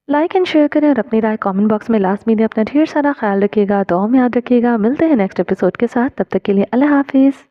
لائک اینڈ شیئر کریں اور اپنی رائے کامنٹ باکس میں لازمی دیں. اپنا ڈھیر سارا خیال رکھیے گا، دعاؤں میں یاد رکھیے گا. ملتے ہیں نیکسٹ ایپیسوڈ کے ساتھ. تب تک کے لیے اللہ حافظ.